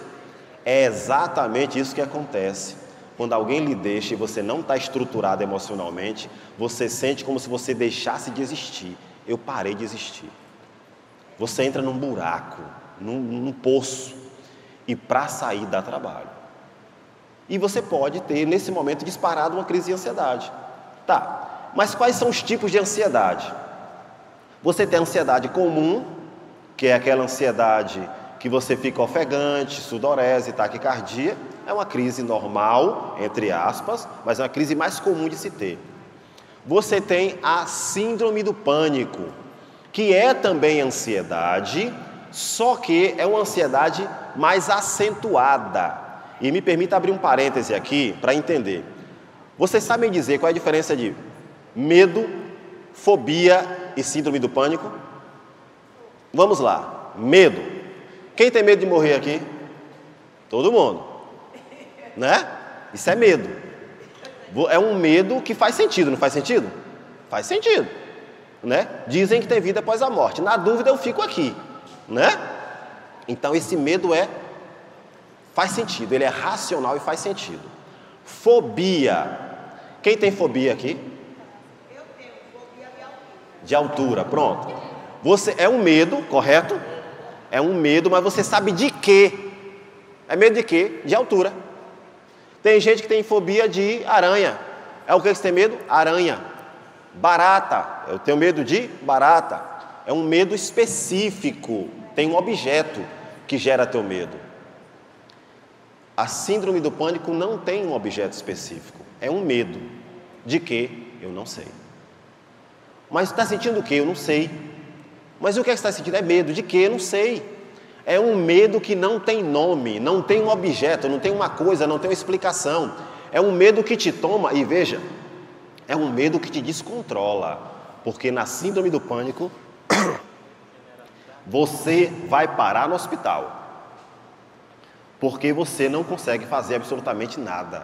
É exatamente isso que acontece. Quando alguém lhe deixa e você não está estruturado emocionalmente, você sente como se você deixasse de existir. Eu parei de existir. Você entra num buraco, num poço, e para sair dá trabalho. E você pode ter, nesse momento, disparado uma crise de ansiedade. Tá, mas quais são os tipos de ansiedade? Você tem a ansiedade comum, que é aquela ansiedade que você fica ofegante, sudorese, taquicardia. É uma crise normal, entre aspas, mas é uma crise mais comum de se ter. Você tem a síndrome do pânico, que é também ansiedade, só que é uma ansiedade mais acentuada. E me permita abrir um parêntese aqui para entender. Vocês sabem dizer qual é a diferença de medo, fobia e síndrome do pânico? Vamos lá. Medo. Quem tem medo de morrer aqui? Todo mundo. Né? Isso é medo. É um medo que faz sentido, não faz sentido? Faz sentido. Né? Dizem que tem vida após a morte. Na dúvida eu fico aqui. Né? Então esse medo faz sentido, ele é racional e faz sentido. Fobia. Quem tem fobia aqui? Eu tenho fobia de altura. De altura, pronto. Você é um medo, correto? É um medo, mas você sabe de quê? É medo de quê? De altura. Tem gente que tem fobia de aranha. É o que você tem medo? Aranha. Barata. Eu tenho medo de barata. É um medo específico. Tem um objeto que gera teu medo. A síndrome do pânico não tem um objeto específico. É um medo. De quê? Eu não sei. Mas está sentindo o quê? Eu não sei. Mas o que é que você está sentindo? É medo. De quê? Eu não sei. É um medo que não tem nome, não tem um objeto, não tem uma coisa, não tem uma explicação. É um medo que te toma, e veja, é um medo que te descontrola. Porque na síndrome do pânico, você vai parar no hospital. Porque você não consegue fazer absolutamente nada.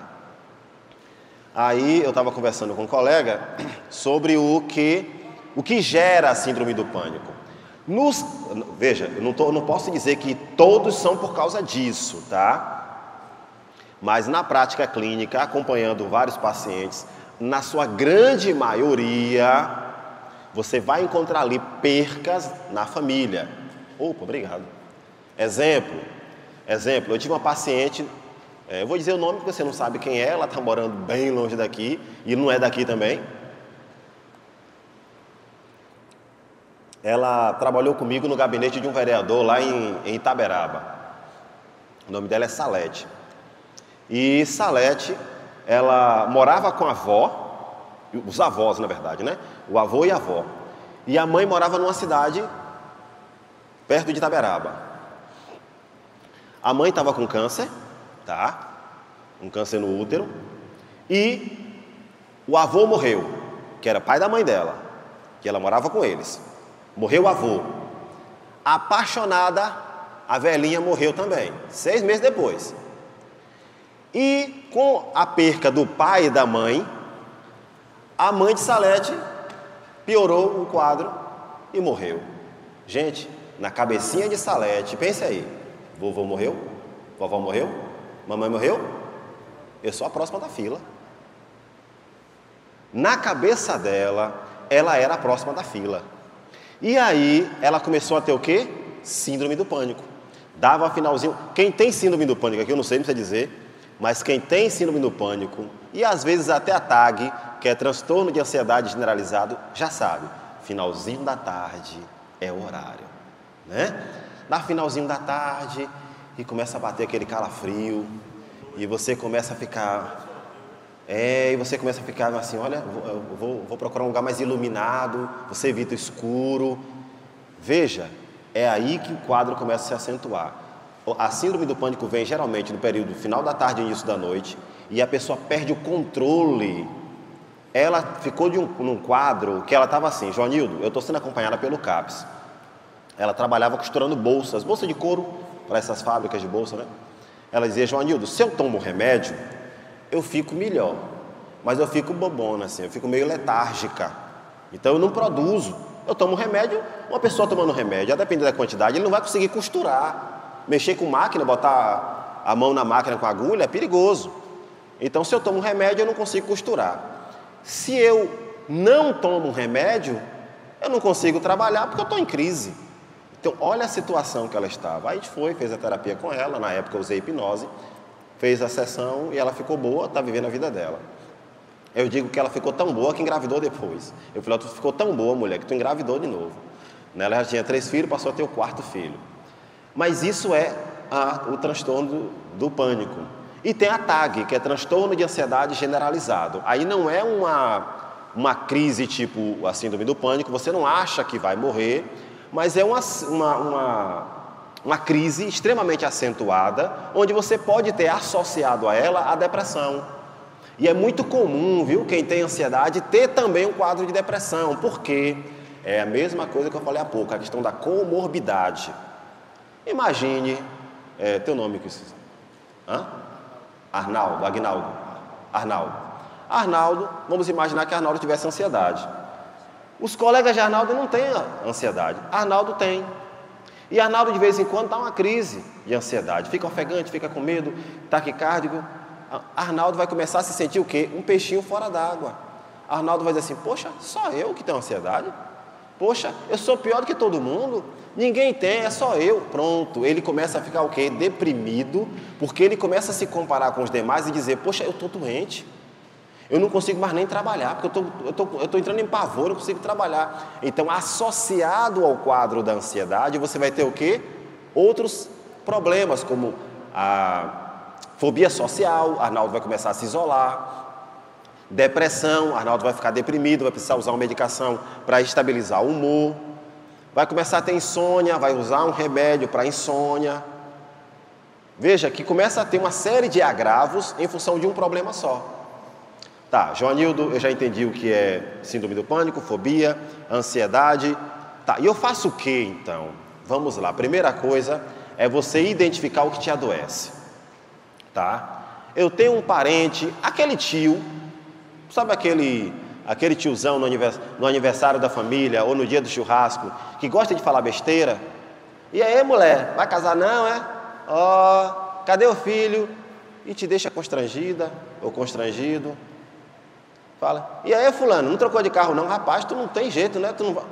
Aí eu estava conversando com um colega sobre o que gera a síndrome do pânico. Veja, eu não posso dizer que todos são por causa disso, tá? Mas na prática clínica, acompanhando vários pacientes, na sua grande maioria, você vai encontrar ali percas na família. Opa, obrigado. Exemplo, eu tive uma paciente, eu vou dizer o nome porque você não sabe quem é, ela está morando bem longe daqui e não é daqui também. Ela trabalhou comigo no gabinete de um vereador lá em Itaberaba. O nome dela é Salete. E Salete, ela morava com a avó, os avós na verdade, né? O avô e a avó. E a mãe morava numa cidade perto de Itaberaba. A mãe estava com câncer, tá? Um câncer no útero. E o avô morreu, que era pai da mãe dela, que ela morava com eles. Morreu o avô. Apaixonada, a velhinha morreu também, 6 meses depois. E com a perca do pai e da mãe, a mãe de Salete piorou o quadro e morreu. Gente, na cabecinha de Salete, pense aí, vovô morreu, vovó morreu, mamãe morreu, eu sou a próxima da fila. Na cabeça dela, ela era a próxima da fila. E aí, ela começou a ter o quê? Síndrome do pânico. Dava finalzinho. Quem tem síndrome do pânico aqui, eu não sei, não sei dizer, mas quem tem síndrome do pânico, e às vezes até a TAG, que é transtorno de ansiedade generalizado, já sabe. Finalzinho da tarde é o horário, né? Dá finalzinho da tarde e começa a bater aquele calafrio, e você começa a ficar... e você começa a ficar assim, olha, vou procurar um lugar mais iluminado, você evita o escuro. Veja, é aí que o quadro começa a se acentuar. A síndrome do pânico vem geralmente no período final da tarde e início da noite, e a pessoa perde o controle. Ela ficou num quadro que ela estava assim, Joanildo, eu estou sendo acompanhada pelo CAPS. Ela trabalhava costurando bolsas de couro para essas fábricas de bolsa, né? Ela dizia, Joanildo, se eu tomo remédio, eu fico melhor, mas eu fico bobona, assim, eu fico meio letárgica, então eu não produzo. Eu tomo remédio, uma pessoa tomando remédio, a depender da quantidade, ele não vai conseguir costurar, mexer com máquina, botar a mão na máquina com agulha, é perigoso. Então, se eu tomo remédio, eu não consigo costurar. Se eu não tomo remédio, eu não consigo trabalhar porque eu estou em crise. Então, olha a situação que ela estava. Aí a gente fez a terapia com ela, na época eu usei hipnose, fez a sessão e ela ficou boa, está vivendo a vida dela. Eu digo que ela ficou tão boa que engravidou depois. Eu falei, tu ficou tão boa, mulher, que tu engravidou de novo. Ela já tinha 3 filhos, passou a ter o 4º filho. Mas isso é o transtorno do pânico. E tem a TAG, que é transtorno de ansiedade generalizado. Aí não é uma crise tipo a síndrome do pânico, você não acha que vai morrer, mas é uma crise extremamente acentuada, onde você pode ter associado a ela a depressão. E é muito comum, viu, quem tem ansiedade, ter também um quadro de depressão. Por quê? É a mesma coisa que eu falei há pouco, a questão da comorbidade. Imagine, teu nome que isso? Arnaldo, vamos imaginar que Arnaldo tivesse ansiedade. Os colegas de Arnaldo não têm ansiedade, Arnaldo tem. E Arnaldo de vez em quando dá uma crise de ansiedade, fica ofegante, fica com medo, taquicárdico. Arnaldo vai começar a se sentir o quê? Um peixinho fora d'água. Arnaldo vai dizer assim, poxa, só eu que tenho ansiedade? Poxa, eu sou pior do que todo mundo, ninguém tem, é só eu. Pronto, ele começa a ficar o quê? Deprimido, porque ele começa a se comparar com os demais e dizer, poxa, eu estou doente. Eu não consigo mais nem trabalhar, porque eu tô entrando em pavor, eu não consigo trabalhar. Então, associado ao quadro da ansiedade, você vai ter o quê? Outros problemas, como a fobia social, Arnaldo vai começar a se isolar. Depressão, Arnaldo vai ficar deprimido, vai precisar usar uma medicação para estabilizar o humor. Vai começar a ter insônia, vai usar um remédio para insônia. Veja que começa a ter uma série de agravos em função de um problema só. Tá, Joanildo, eu já entendi o que é síndrome do pânico, fobia, ansiedade. Tá, e eu faço o que então? Vamos lá, primeira coisa é você identificar o que te adoece. Tá? Eu tenho um parente, aquele tio, sabe aquele tiozão no aniversário da família ou no dia do churrasco, que gosta de falar besteira? E aí, mulher, vai casar não, é? Ó, cadê o filho? E te deixa constrangida ou constrangido. Fala, e aí fulano, não trocou de carro não? Rapaz, tu não tem jeito, né? Tu não vai...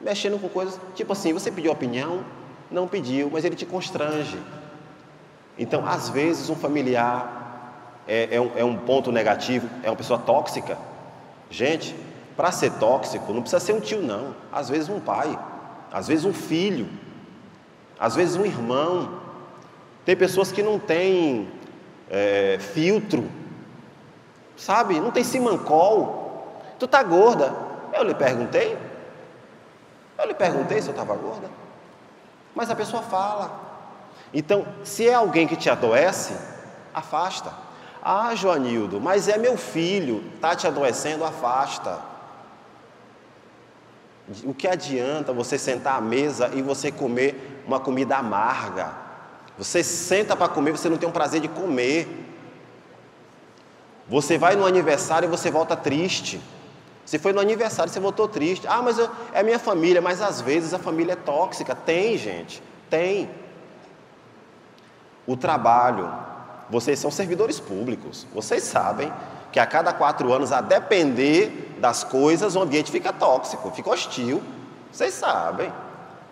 Mexendo com coisas, tipo assim, você pediu opinião? Não pediu, mas ele te constrange. Então, às vezes, um familiar é um ponto negativo, é uma pessoa tóxica. Gente, para ser tóxico, não precisa ser um tio não. Às vezes um pai, às vezes um filho, às vezes um irmão. Tem pessoas que não têm filtro, sabe? Não tem simancol. Tu tá gorda. Eu lhe perguntei se eu estava gorda. Mas a pessoa fala. Então, se é alguém que te adoece, afasta. Ah, Joanildo, mas é meu filho, está te adoecendo, afasta. O que adianta você sentar à mesa e você comer uma comida amarga? Você senta para comer, você não tem o prazer de comer. Você vai no aniversário e você volta triste. Se foi no aniversário, você voltou triste. Ah, mas é minha família. Mas às vezes a família é tóxica. Tem, gente. Tem. O trabalho. Vocês são servidores públicos. Vocês sabem que a cada 4 anos, a depender das coisas, o ambiente fica tóxico, fica hostil. Vocês sabem,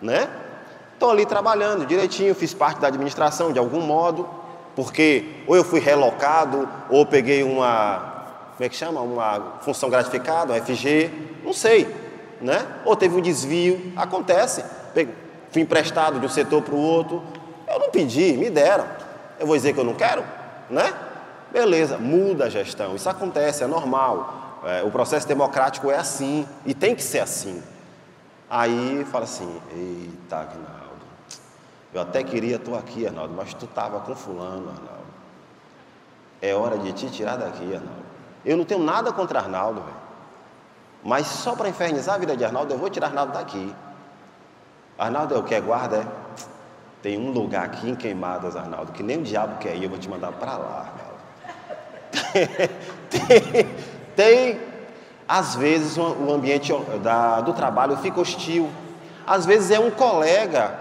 né? Estou ali trabalhando direitinho, fiz parte da administração de algum modo, porque ou eu fui relocado, ou peguei uma... Como é que chama? Uma função gratificada, uma FG, não sei, né? Ou teve um desvio, acontece. Fui emprestado de um setor para o outro, eu não pedi, me deram. Eu vou dizer que eu não quero, né? Beleza, muda a gestão, isso acontece, é normal. O processo democrático é assim, e tem que ser assim. Aí fala assim, eita, Arnaldo, eu até queria tu aqui, Arnaldo, mas tu estava com fulano, Arnaldo. É hora de te tirar daqui, Arnaldo. Eu não tenho nada contra Arnaldo, velho. Mas só para infernizar a vida de Arnaldo, eu vou tirar Arnaldo daqui. Arnaldo é o que? É guarda, é? Tem um lugar aqui em Queimadas, Arnaldo, que nem o diabo quer ir, eu vou te mandar para lá, Arnaldo. tem, às vezes, o ambiente do trabalho fica hostil. Às vezes é um colega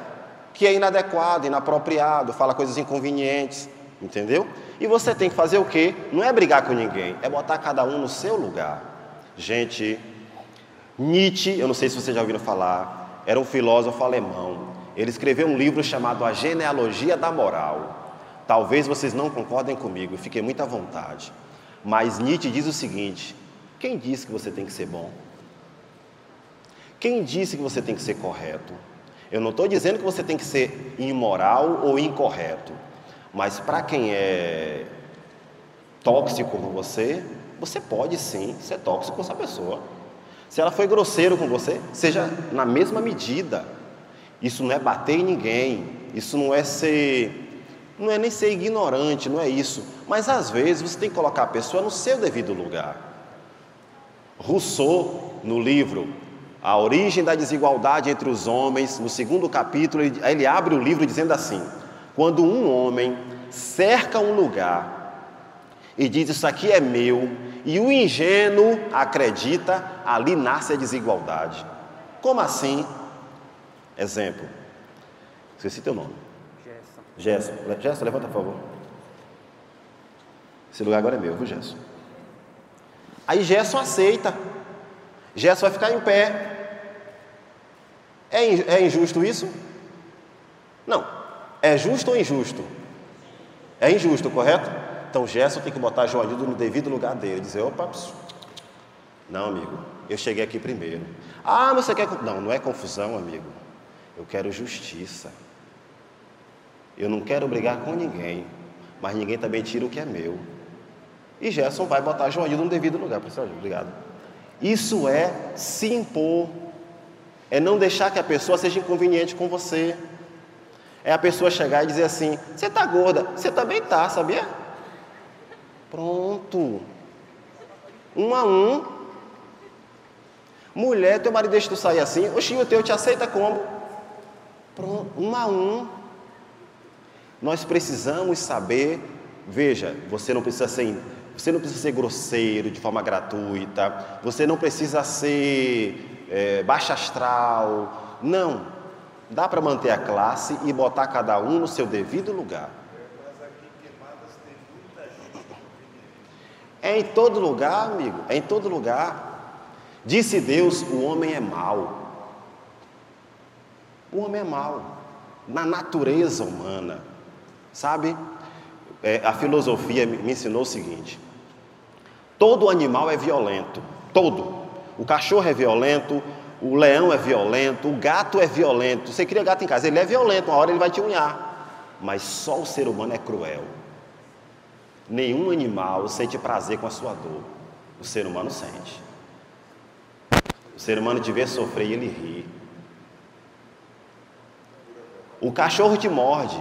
que é inadequado, inapropriado, fala coisas inconvenientes, entendeu? E você tem que fazer o quê? Não é brigar com ninguém, é botar cada um no seu lugar. Gente, Nietzsche, eu não sei se vocês já ouviram falar, era um filósofo alemão. Ele escreveu um livro chamado A Genealogia da Moral. Talvez vocês não concordem comigo, fiquem muito à vontade. Mas Nietzsche diz o seguinte: quem disse que você tem que ser bom? Quem disse que você tem que ser correto? Eu não estou dizendo que você tem que ser imoral ou incorreto. Mas para quem é tóxico com você, você pode sim ser tóxico com essa pessoa. Se ela foi grosseiro com você, seja na mesma medida. Isso não é bater em ninguém, isso não é nem ser ignorante, não é isso. Mas às vezes você tem que colocar a pessoa no seu devido lugar. Rousseau, no livro A Origem da Desigualdade entre os Homens, no 2º capítulo, ele abre o livro dizendo assim: quando um homem cerca um lugar e diz isso aqui é meu, e o ingênuo acredita, ali nasce a desigualdade. Como assim? Exemplo. Esqueci teu nome. Gerson, levanta, por favor. Esse lugar agora é meu, viu, Gerson? Aí Gerson aceita. Gerson vai ficar em pé. É injusto isso? Não. É justo ou injusto? É injusto, correto? Então Gerson tem que botar Joanildo no devido lugar dele. Dizer, opa, não, amigo, eu cheguei aqui primeiro. Ah, mas você quer... Não, não é confusão, amigo. Eu quero justiça. Eu não quero brigar com ninguém, mas ninguém também tira o que é meu. E Gerson vai botar Joanildo no devido lugar. Professor, obrigado. Isso é se impor. É não deixar que a pessoa seja inconveniente com você. É a pessoa chegar e dizer assim, você tá gorda, você também tá, sabia? Pronto. 1 a 1. Mulher, teu marido deixa tu sair assim, oxi, o teu te aceita como? Pronto, 1 a 1. Nós precisamos saber, veja, você não precisa ser grosseiro de forma gratuita, você não precisa ser baixa astral, não. Dá para manter a classe e botar cada um no seu devido lugar. É em todo lugar, amigo, é em todo lugar. Disse Deus, o homem é mau. O homem é mau, na natureza humana, sabe? A filosofia me ensinou o seguinte, todo animal é violento, todo. O cachorro é violento, o leão é violento, o gato é violento. Você cria gato em casa, ele é violento, uma hora ele vai te unhar. Mas só o ser humano é cruel. Nenhum animal sente prazer com a sua dor. O ser humano sente. O ser humano te vê sofrer e ele ri. O cachorro te morde,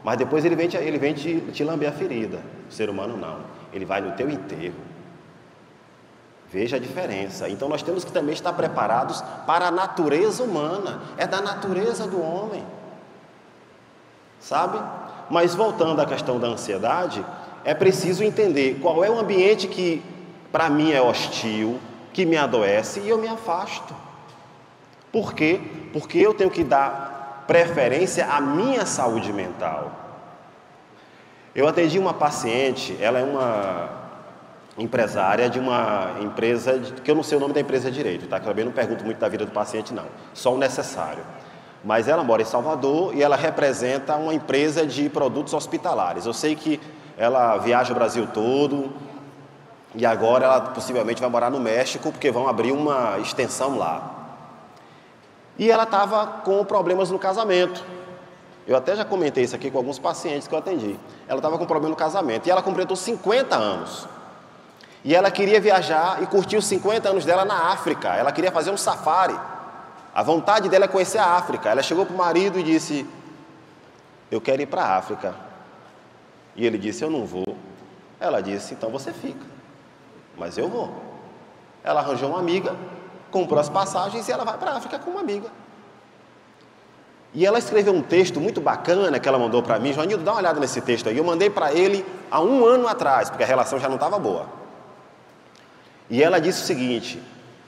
mas depois ele vem te lamber a ferida. O ser humano não. Ele vai no teu enterro. Veja a diferença. Então nós temos que também estar preparados para a natureza humana. É da natureza do homem. Sabe? Mas voltando à questão da ansiedade, é preciso entender qual é o ambiente que para mim é hostil, que me adoece e eu me afasto. Por quê? Porque eu tenho que dar preferência à minha saúde mental. Eu atendi uma paciente, ela é uma empresária de uma empresa, que eu não sei o nome da empresa direito, tá? Que eu também não pergunto muito da vida do paciente, não. Só o necessário. Mas ela mora em Salvador e ela representa uma empresa de produtos hospitalares. Eu sei que ela viaja o Brasil todo e agora ela possivelmente vai morar no México porque vão abrir uma extensão lá. E ela estava com problemas no casamento. Eu até já comentei isso aqui com alguns pacientes que eu atendi. Ela estava com problema no casamento e ela completou 50 anos. E ela queria viajar e curtir os 50 anos dela na África. Ela queria fazer um safari. A vontade dela é conhecer a África. Ela chegou para o marido e disse, eu quero ir para a África. E ele disse, eu não vou. Ela disse, então você fica. Mas eu vou. Ela arranjou uma amiga, comprou as passagens e ela vai para a África com uma amiga. E ela escreveu um texto muito bacana que ela mandou para mim. Joanildo, dá uma olhada nesse texto aí. Eu mandei para ele há 1 ano atrás, porque a relação já não estava boa. E ela disse o seguinte,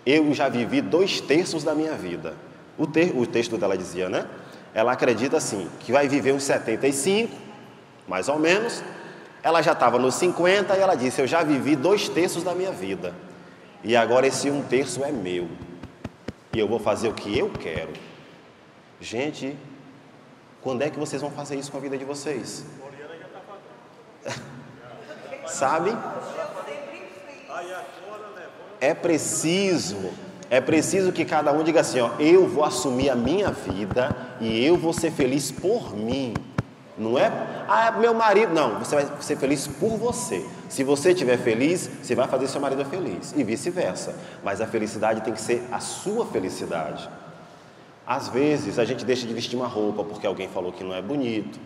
eu já vivi 2/3 da minha vida. O texto dela dizia, né? Ela acredita assim, que vai viver uns 75, mais ou menos. Ela já estava nos 50 e ela disse, eu já vivi 2/3 da minha vida. E agora esse 1/3 é meu. E eu vou fazer o que eu quero. Gente, quando é que vocês vão fazer isso com a vida de vocês? Sabe? É preciso que cada um diga assim, ó, eu vou assumir a minha vida e eu vou ser feliz por mim. Não é, meu marido, não, você vai ser feliz por você. Se você estiver feliz, você vai fazer seu marido feliz e vice-versa. Mas a felicidade tem que ser a sua felicidade. Às vezes a gente deixa de vestir uma roupa porque alguém falou que não é bonito.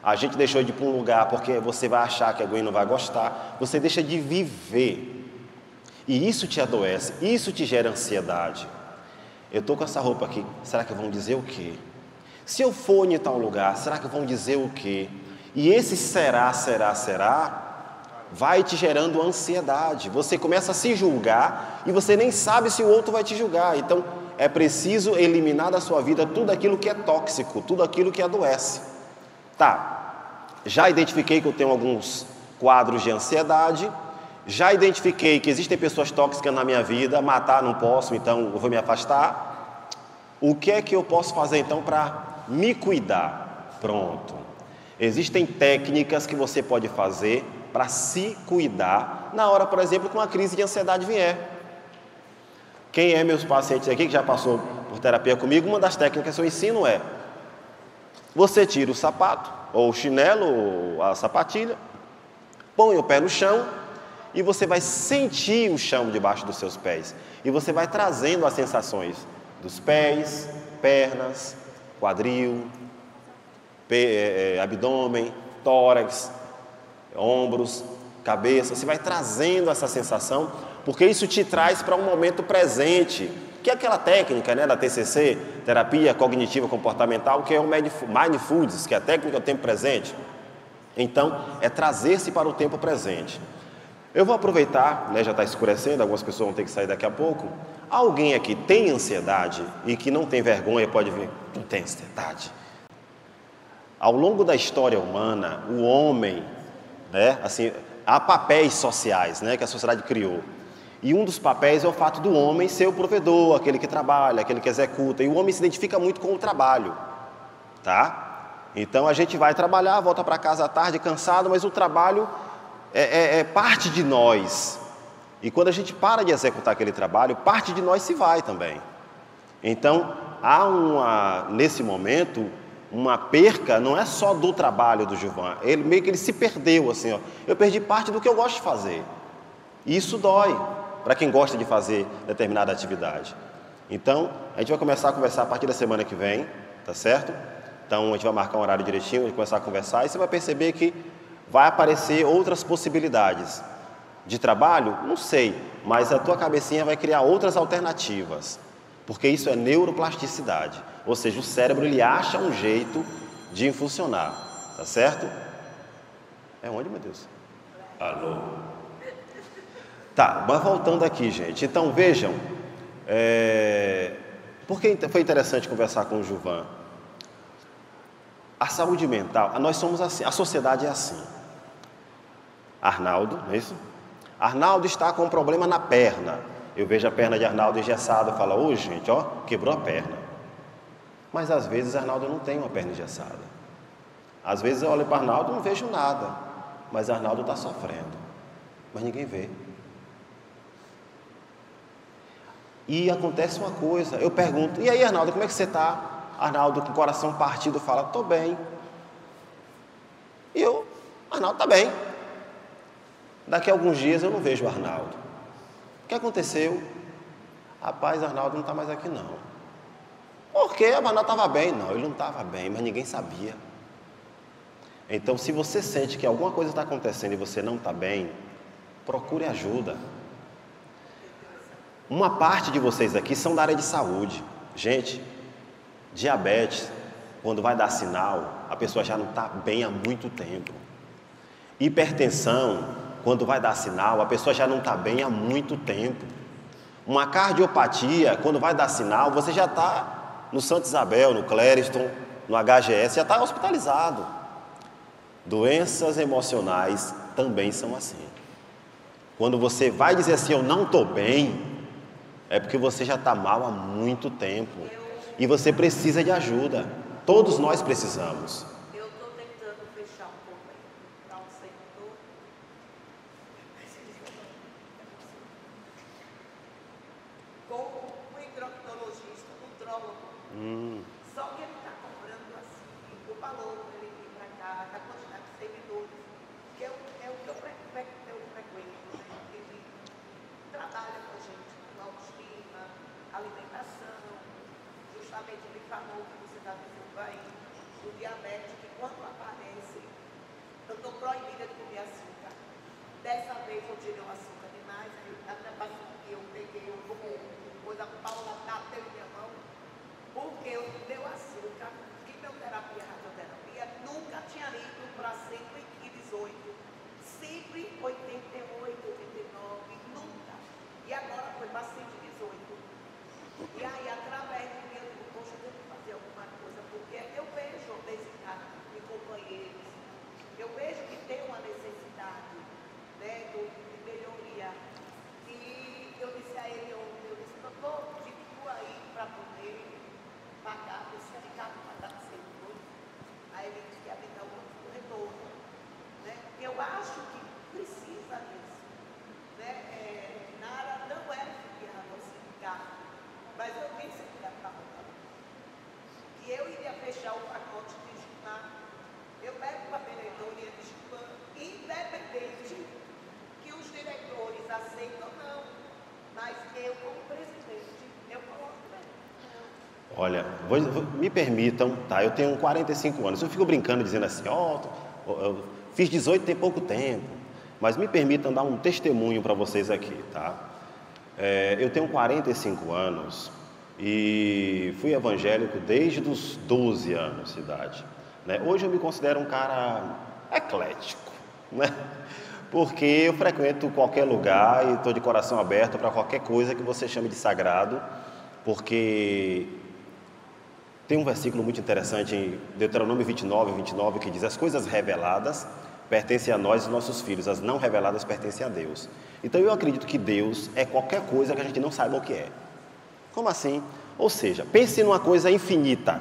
A gente deixou de ir para um lugar porque você vai achar que alguém não vai gostar. Você deixa de viver. E isso te adoece, isso te gera ansiedade. Eu estou com essa roupa aqui, será que vão dizer o quê? Se eu for em tal lugar, será que vão dizer o quê? E esse será, vai te gerando ansiedade. Você começa a se julgar e você nem sabe se o outro vai te julgar. Então, é preciso eliminar da sua vida tudo aquilo que é tóxico, tudo aquilo que adoece. Tá, já identifiquei que eu tenho alguns quadros de ansiedade. Já identifiquei que existem pessoas tóxicas na minha vida, matar não posso, então eu vou me afastar. O que é que eu posso fazer então para me cuidar? Pronto. Existem técnicas que você pode fazer para se cuidar na hora, por exemplo, que uma crise de ansiedade vier. Quem é meus pacientes aqui que já passou por terapia comigo, uma das técnicas que eu ensino é: você tira o sapato, ou o chinelo, ou a sapatilha, põe o pé no chão e você vai sentir o chão debaixo dos seus pés. E você vai trazendo as sensações dos pés, pernas, quadril, abdômen, tórax, ombros, cabeça. Você vai trazendo essa sensação, porque isso te traz para um momento presente, que é aquela técnica, né, da TCC, terapia cognitiva comportamental, que é o Mindfulness, que é a técnica do tempo presente. Então, é trazer-se para o tempo presente. Eu vou aproveitar, né, já está escurecendo, algumas pessoas vão ter que sair daqui a pouco. Alguém aqui tem ansiedade e que não tem vergonha, pode vir, não tem ansiedade. Ao longo da história humana, o homem, né, assim, há papéis sociais, né, que a sociedade criou. E um dos papéis é o fato do homem ser o provedor, aquele que trabalha, aquele que executa. E o homem se identifica muito com o trabalho, tá? Então a gente vai trabalhar, volta para casa à tarde cansado, mas o trabalho é parte de nós. E quando a gente para de executar aquele trabalho, parte de nós se vai também. Então há nesse momento uma perca, não é só do trabalho do Gilvan. Ele meio que ele se perdeu assim, ó. Eu perdi parte do que eu gosto de fazer. E isso dói para quem gosta de fazer determinada atividade. Então, a gente vai começar a conversar a partir da semana que vem, tá certo? Então, a gente vai marcar um horário direitinho, a gente vai começar a conversar e você vai perceber que vai aparecer outras possibilidades. De trabalho? Não sei, mas a tua cabecinha vai criar outras alternativas, porque isso é neuroplasticidade, ou seja, o cérebro ele acha um jeito de funcionar, tá certo? É onde, meu Deus? Alô? Tá, mas voltando aqui, gente. Então, vejam, por que foi interessante conversar com o Gilvan? A saúde mental, nós somos assim, a sociedade é assim. Arnaldo, não é isso? Arnaldo está com um problema na perna. Eu vejo a perna de Arnaldo engessada e falo, gente, ó, quebrou a perna. Mas às vezes Arnaldo não tem uma perna engessada. Às vezes eu olho para Arnaldo e não vejo nada, mas Arnaldo está sofrendo, mas ninguém vê. E acontece uma coisa, eu pergunto, e aí Arnaldo, como é que você está? Arnaldo com o coração partido fala, estou bem. E Arnaldo está bem. Daqui a alguns dias eu não vejo o Arnaldo. O que aconteceu? Rapaz, Arnaldo não está mais aqui não. Por quê? O Arnaldo estava bem. Não, ele não estava bem, mas ninguém sabia. Então, se você sente que alguma coisa está acontecendo e você não está bem, procure ajuda. Uma parte de vocês aqui são da área de saúde. Gente, diabetes, quando vai dar sinal, a pessoa já não está bem há muito tempo. Hipertensão, quando vai dar sinal, a pessoa já não está bem há muito tempo. Uma cardiopatia, quando vai dar sinal, você já está no Santa Isabel, no Clériston, no HGS, já está hospitalizado. Doenças emocionais também são assim. Quando você vai dizer assim, eu não estou bem, é porque você já está mal há muito tempo. E você precisa de ajuda. Todos nós precisamos. Eu estou tentando fechar um pouco aí, para um seguidor. Com o endocrinologista, o nutrólogo. Só que ele está cobrando assim, o valor para ele vir para cá, a quantidade de seguidores, que é o que eu frequento, né? Ele trabalha com a gente, com autoestima, alimentação. Justamente ele falou que você está dizendo aí, do diabetes, que quando aparece, eu estou proibida de comer açúcar. Dessa vez eu tirei o açúcar demais, aí até passou que eu peguei coisa Paula bateu em minha mão, porque eu dei o açúcar, quimioterapia, radioterapia, nunca tinha ido para 118, sempre 88, 89, nunca. E agora foi para 118. E aí, através do meu, eu digo, poxa, eu tenho que fazer alguma coisa, porque eu vejo obesidade em companheiros, eu vejo que tem uma necessidade, né, de melhoria. E eu disse a ele ontem, eu disse, doutor, diminua aí para poder eu acho que precisa disso, né? Nara não é ficar no sindicato, mas eu disse para a Paula que eu iria fechar o pacote de Gilmar, eu pego para a veredoria de Gilmar, independente que os diretores aceitam ou não, mas eu, como presidente, eu coloco. Olha, me permitam, tá? Eu tenho 45 anos, eu fico brincando dizendo assim, eu fiz 18 tem pouco tempo, mas me permitam dar um testemunho para vocês aqui, tá? Eu tenho 45 anos e fui evangélico desde os 12 anos de idade, né? Hoje eu me considero um cara eclético, né? Porque eu frequento qualquer lugar e estou de coração aberto para qualquer coisa que você chame de sagrado, porque tem um versículo muito interessante em Deuteronômio 29, que diz: as coisas reveladas pertencem a nós e nossos filhos, as não reveladas pertencem a Deus. Então eu acredito que Deus é qualquer coisa que a gente não saiba o que é. Como assim? Ou seja, pense numa coisa infinita.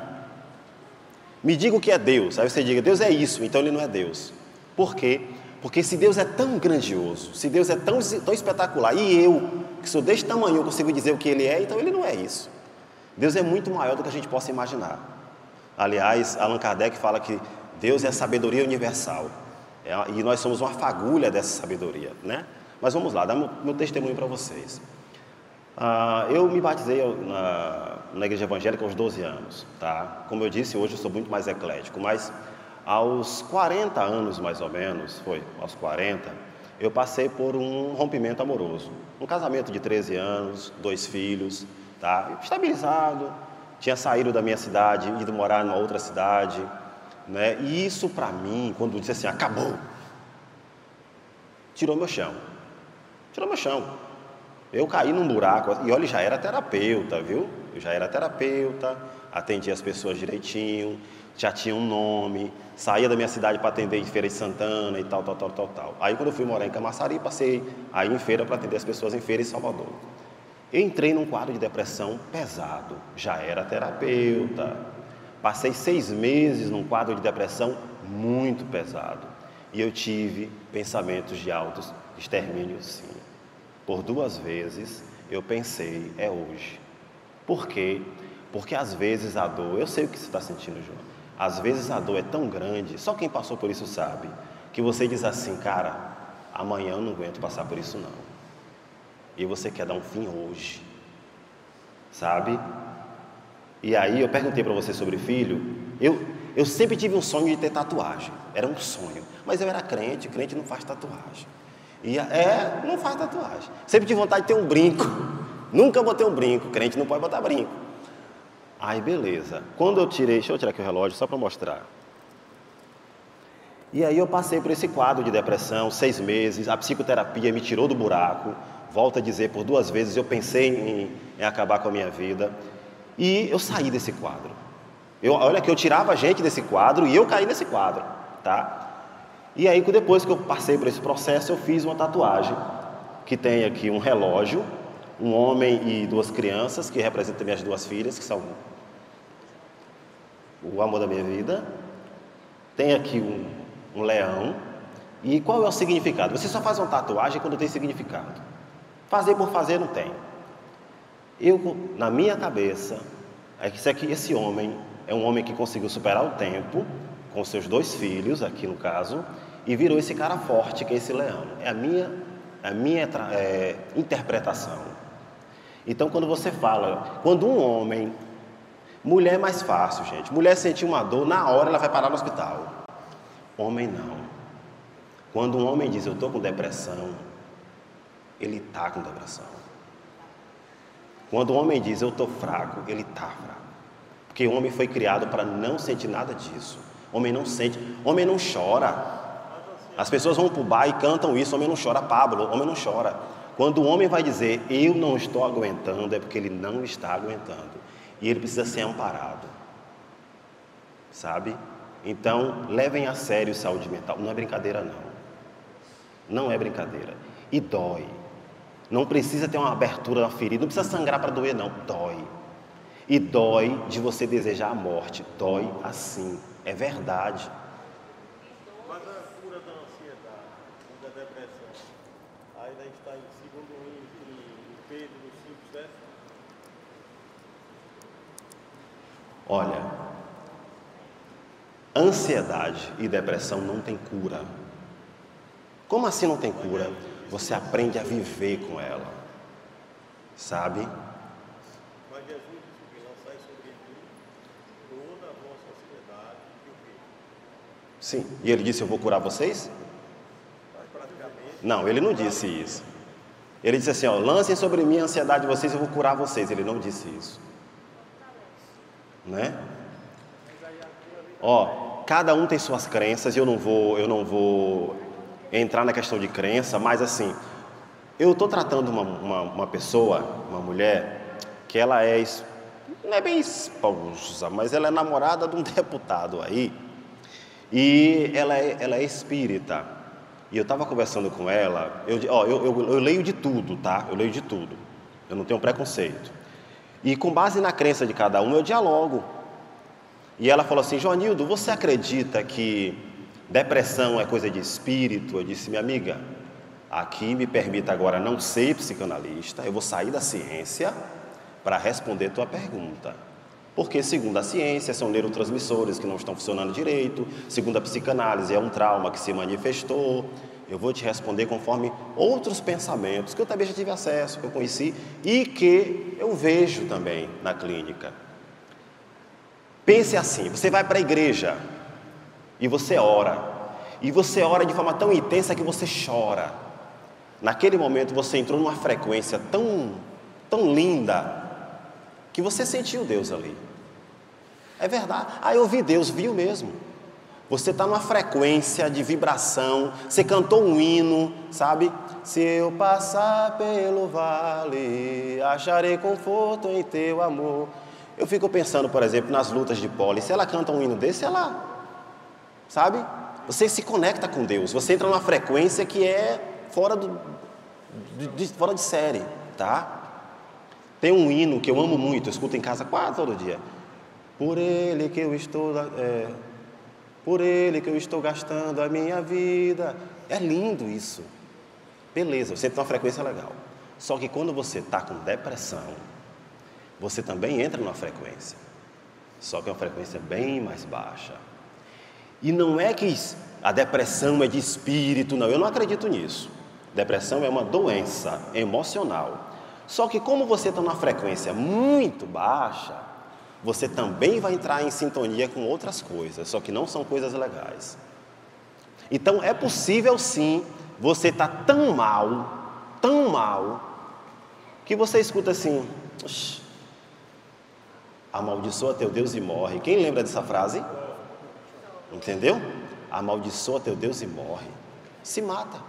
Me diga o que é Deus. Aí você diga, Deus é isso, então ele não é Deus. Por quê? Porque se Deus é tão grandioso, se Deus é tão espetacular, e eu, que sou deste tamanho, eu consigo dizer o que ele é, então ele não é isso. Deus é muito maior do que a gente possa imaginar. Aliás, Allan Kardec fala que Deus é a sabedoria universal. E nós somos uma fagulha dessa sabedoria, né? Mas vamos lá, dar meu testemunho para vocês. Eu me batizei na igreja evangélica aos 12 anos, tá? Como eu disse, hoje eu sou muito mais eclético, mas aos 40 anos mais ou menos, aos 40, eu passei por um rompimento amoroso. Um casamento de 13 anos, 2 filhos, tá? Estabilizado, tinha saído da minha cidade, ido morar numa outra cidade, né? E isso para mim, quando disse assim, acabou, tirou meu chão. Eu caí num buraco, e olha, já era terapeuta, viu? Eu já era terapeuta, atendia as pessoas direitinho, já tinha um nome, saía da minha cidade para atender em Feira de Santana e tal. Aí quando eu fui morar em Camaçari, passei aí em feira para atender as pessoas em Feira de Salvador. Eu entrei num quadro de depressão pesado, já era terapeuta, passei 6 meses num quadro de depressão muito pesado. E eu tive pensamentos de auto-extermínio, sim. Por 2 vezes eu pensei, é hoje. Por quê? Porque às vezes a dor, eu sei o que você está sentindo, João, às vezes a dor é tão grande, só quem passou por isso sabe, que você diz assim, cara, amanhã eu não aguento passar por isso não. E você quer dar um fim hoje, sabe? E aí eu perguntei para você sobre filho, eu sempre tive um sonho de ter tatuagem, era um sonho, mas eu era crente não faz tatuagem. Não faz tatuagem. Sempre tive vontade de ter um brinco, nunca botei um brinco, crente não pode botar brinco. Aí beleza, quando eu tirei, deixa eu tirar aqui o relógio só para mostrar. E aí eu passei por esse quadro de depressão, 6 meses, a psicoterapia me tirou do buraco, volto a dizer, por 2 vezes eu pensei em acabar com a minha vida, e eu saí desse quadro. Olha que eu tirava a gente desse quadro e eu caí nesse quadro, tá? E aí depois que eu passei por esse processo, eu fiz uma tatuagem, que tem aqui um relógio, um homem e 2 crianças, que representam minhas 2 filhas, que são o amor da minha vida. Tem aqui um leão. E qual é o significado? Você só faz uma tatuagem quando tem significado. Fazer por fazer não tem. Na minha cabeça, esse homem é um homem que conseguiu superar o tempo, com seus 2 filhos, aqui no caso, e virou esse cara forte que é esse leão. É a minha interpretação. Então, quando você fala, quando um homem, mulher é mais fácil, gente. Mulher sentir uma dor, na hora ela vai parar no hospital. Homem não. Quando um homem diz, eu estou com depressão, ele está com depressão. Quando o homem diz, eu estou fraco, ele está fraco. Porque o homem foi criado para não sentir nada disso. Homem não sente, homem não chora. As pessoas vão para o bar e cantam isso, homem não chora, Pablo, homem não chora. Quando o homem vai dizer, eu não estou aguentando, é porque ele não está aguentando. E ele precisa ser amparado. Sabe? Então, levem a sério saúde mental. Não é brincadeira, não. Não é brincadeira. E dói. Não precisa ter uma abertura na ferida, não precisa sangrar para doer, não. Dói. E dói de você desejar a morte. Dói assim. É verdade. Mas a cura da ansiedade. da depressão. Ainda está em segundo em Pedro 5:7. Olha, ansiedade e depressão não tem cura. Como assim não tem cura? Você aprende a viver com ela, sabe? Mas Jesus disse que lançai sobre mim toda a vossa ansiedade e o quê? Sim, e ele disse, eu vou curar vocês? Mas praticamente, Não, ele não disse isso. Ele disse assim, ó, lancem sobre mim a ansiedade de vocês, eu vou curar vocês. Ele não disse isso. Né? Ó, cada um tem suas crenças, eu não vou entrar na questão de crença, mas assim, eu estou tratando uma pessoa, uma mulher, que ela não é bem esposa, mas ela é namorada de um deputado aí, e ela é espírita. E eu estava conversando com ela, eu leio de tudo, tá? Eu leio de tudo, eu não tenho preconceito. E com base na crença de cada um, eu dialogo. E ela falou assim, Joanildo, você acredita que depressão é coisa de espírito? Eu disse, minha amiga, aqui me permita agora não ser psicanalista, eu vou sair da ciência para responder tua pergunta. Porque, segundo a ciência, são neurotransmissores que não estão funcionando direito, segundo a psicanálise, é um trauma que se manifestou. Eu vou te responder conforme outros pensamentos que eu também já tive acesso, que eu conheci e que eu vejo também na clínica. Pense assim, você vai para a igreja e você ora de forma tão intensa que você chora. Naquele momento você entrou numa frequência tão linda que você sentiu Deus ali. É verdade. Eu vi Deus, viu mesmo. Você está numa frequência de vibração, você cantou um hino, sabe? Se eu passar pelo vale, acharei conforto em teu amor. Eu fico pensando, por exemplo, nas lutas de pole, se ela canta um hino desse, ela, sabe? Você se conecta com Deus, você entra numa frequência que é fora de série, tá? Tem um hino que eu amo muito, eu escuto em casa quase todo dia. Por ele que eu estou gastando a minha vida. É lindo isso. Beleza, você entra numa frequência legal. Só que quando você está com depressão, você também entra numa frequência. Só que é uma frequência bem mais baixa. E não é que a depressão é de espírito, não. Eu não acredito nisso. Depressão é uma doença emocional. Só que como você está numa frequência muito baixa, você também vai entrar em sintonia com outras coisas, só que não são coisas legais. Então é possível sim, você está tão mal, que você escuta assim, amaldiçoa teu Deus e morre. Quem lembra dessa frase? Entendeu? Amaldiçoa teu Deus e morre. Se mata.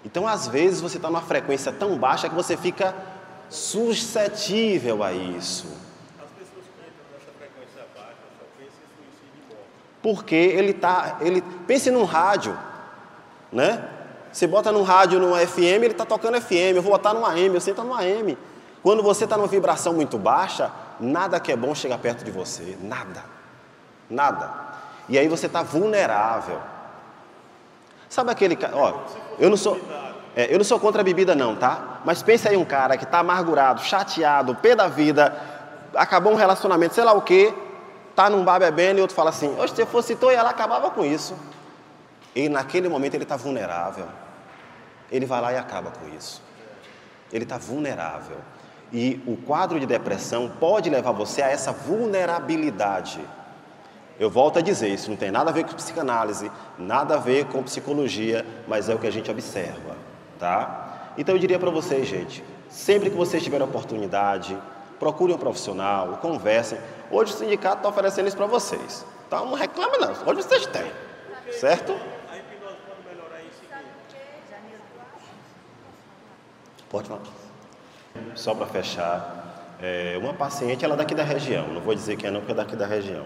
Então às vezes você está numa frequência tão baixa que você fica suscetível a isso. Porque ele pense num rádio, né? Você bota num rádio, num FM, ele está tocando FM, eu vou botar num AM, eu sento num AM. Quando você está numa vibração muito baixa, nada que é bom chega perto de você, nada. E aí você está vulnerável. Sabe aquele cara, eu não sou contra a bebida não, tá? Mas pense aí um cara que está amargurado, chateado, pé da vida, acabou um relacionamento, sei lá o quê, está num bar bebendo e outro fala assim, se eu fosse tu, ela acabava com isso. E naquele momento ele está vulnerável. Ele vai lá e acaba com isso. Ele está vulnerável. E o quadro de depressão pode levar você a essa vulnerabilidade. Eu volto a dizer, isso não tem nada a ver com psicanálise, nada a ver com psicologia, mas é o que a gente observa, tá? Então eu diria para vocês, gente, sempre que vocês tiverem oportunidade, procurem um profissional, conversem. Hoje o sindicato está oferecendo isso para vocês. Então não reclame não, hoje vocês têm, certo? A hipnose pode melhorar isso aqui. Pode falar. Só para fechar, uma paciente, ela é daqui da região, não vou dizer quem é não, porque é daqui da região.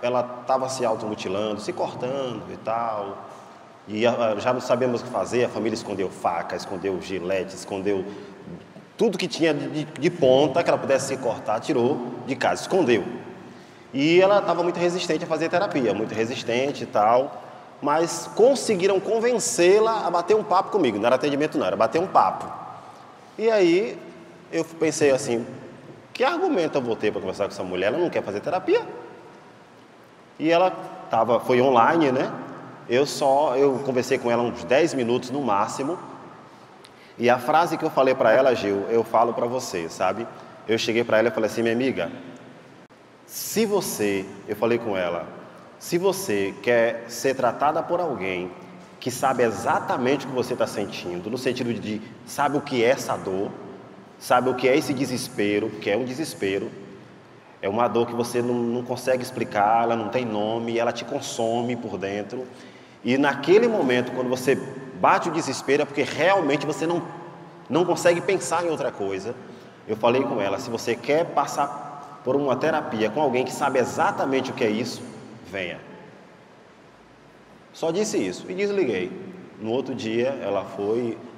Ela estava se automutilando, se cortando e tal, e já não sabemos o que fazer, a família escondeu faca, escondeu gilete, escondeu tudo que tinha de ponta que ela pudesse se cortar, tirou de casa, escondeu. E ela estava muito resistente a fazer terapia, muito resistente e tal, mas conseguiram convencê-la a bater um papo comigo. Não era atendimento não, era bater um papo. E aí eu pensei assim, que argumento eu vou ter para conversar com essa mulher? Ela não quer fazer terapia. E ela foi online, né? Eu conversei com ela uns 10 minutos no máximo. E a frase que eu falei para ela, Gil, eu falo para você, sabe? Eu cheguei para ela e falei assim, minha amiga, eu falei com ela, se você quer ser tratada por alguém que sabe exatamente o que você está sentindo, no sentido de sabe o que é essa dor, sabe o que é esse desespero, que é um desespero, é uma dor que você não consegue explicar, ela não tem nome, ela te consome por dentro. E naquele momento, quando você bate o desespero, é porque realmente você não consegue pensar em outra coisa. Eu falei com ela, se você quer passar por uma terapia com alguém que sabe exatamente o que é isso, venha. Só disse isso e desliguei. No outro dia,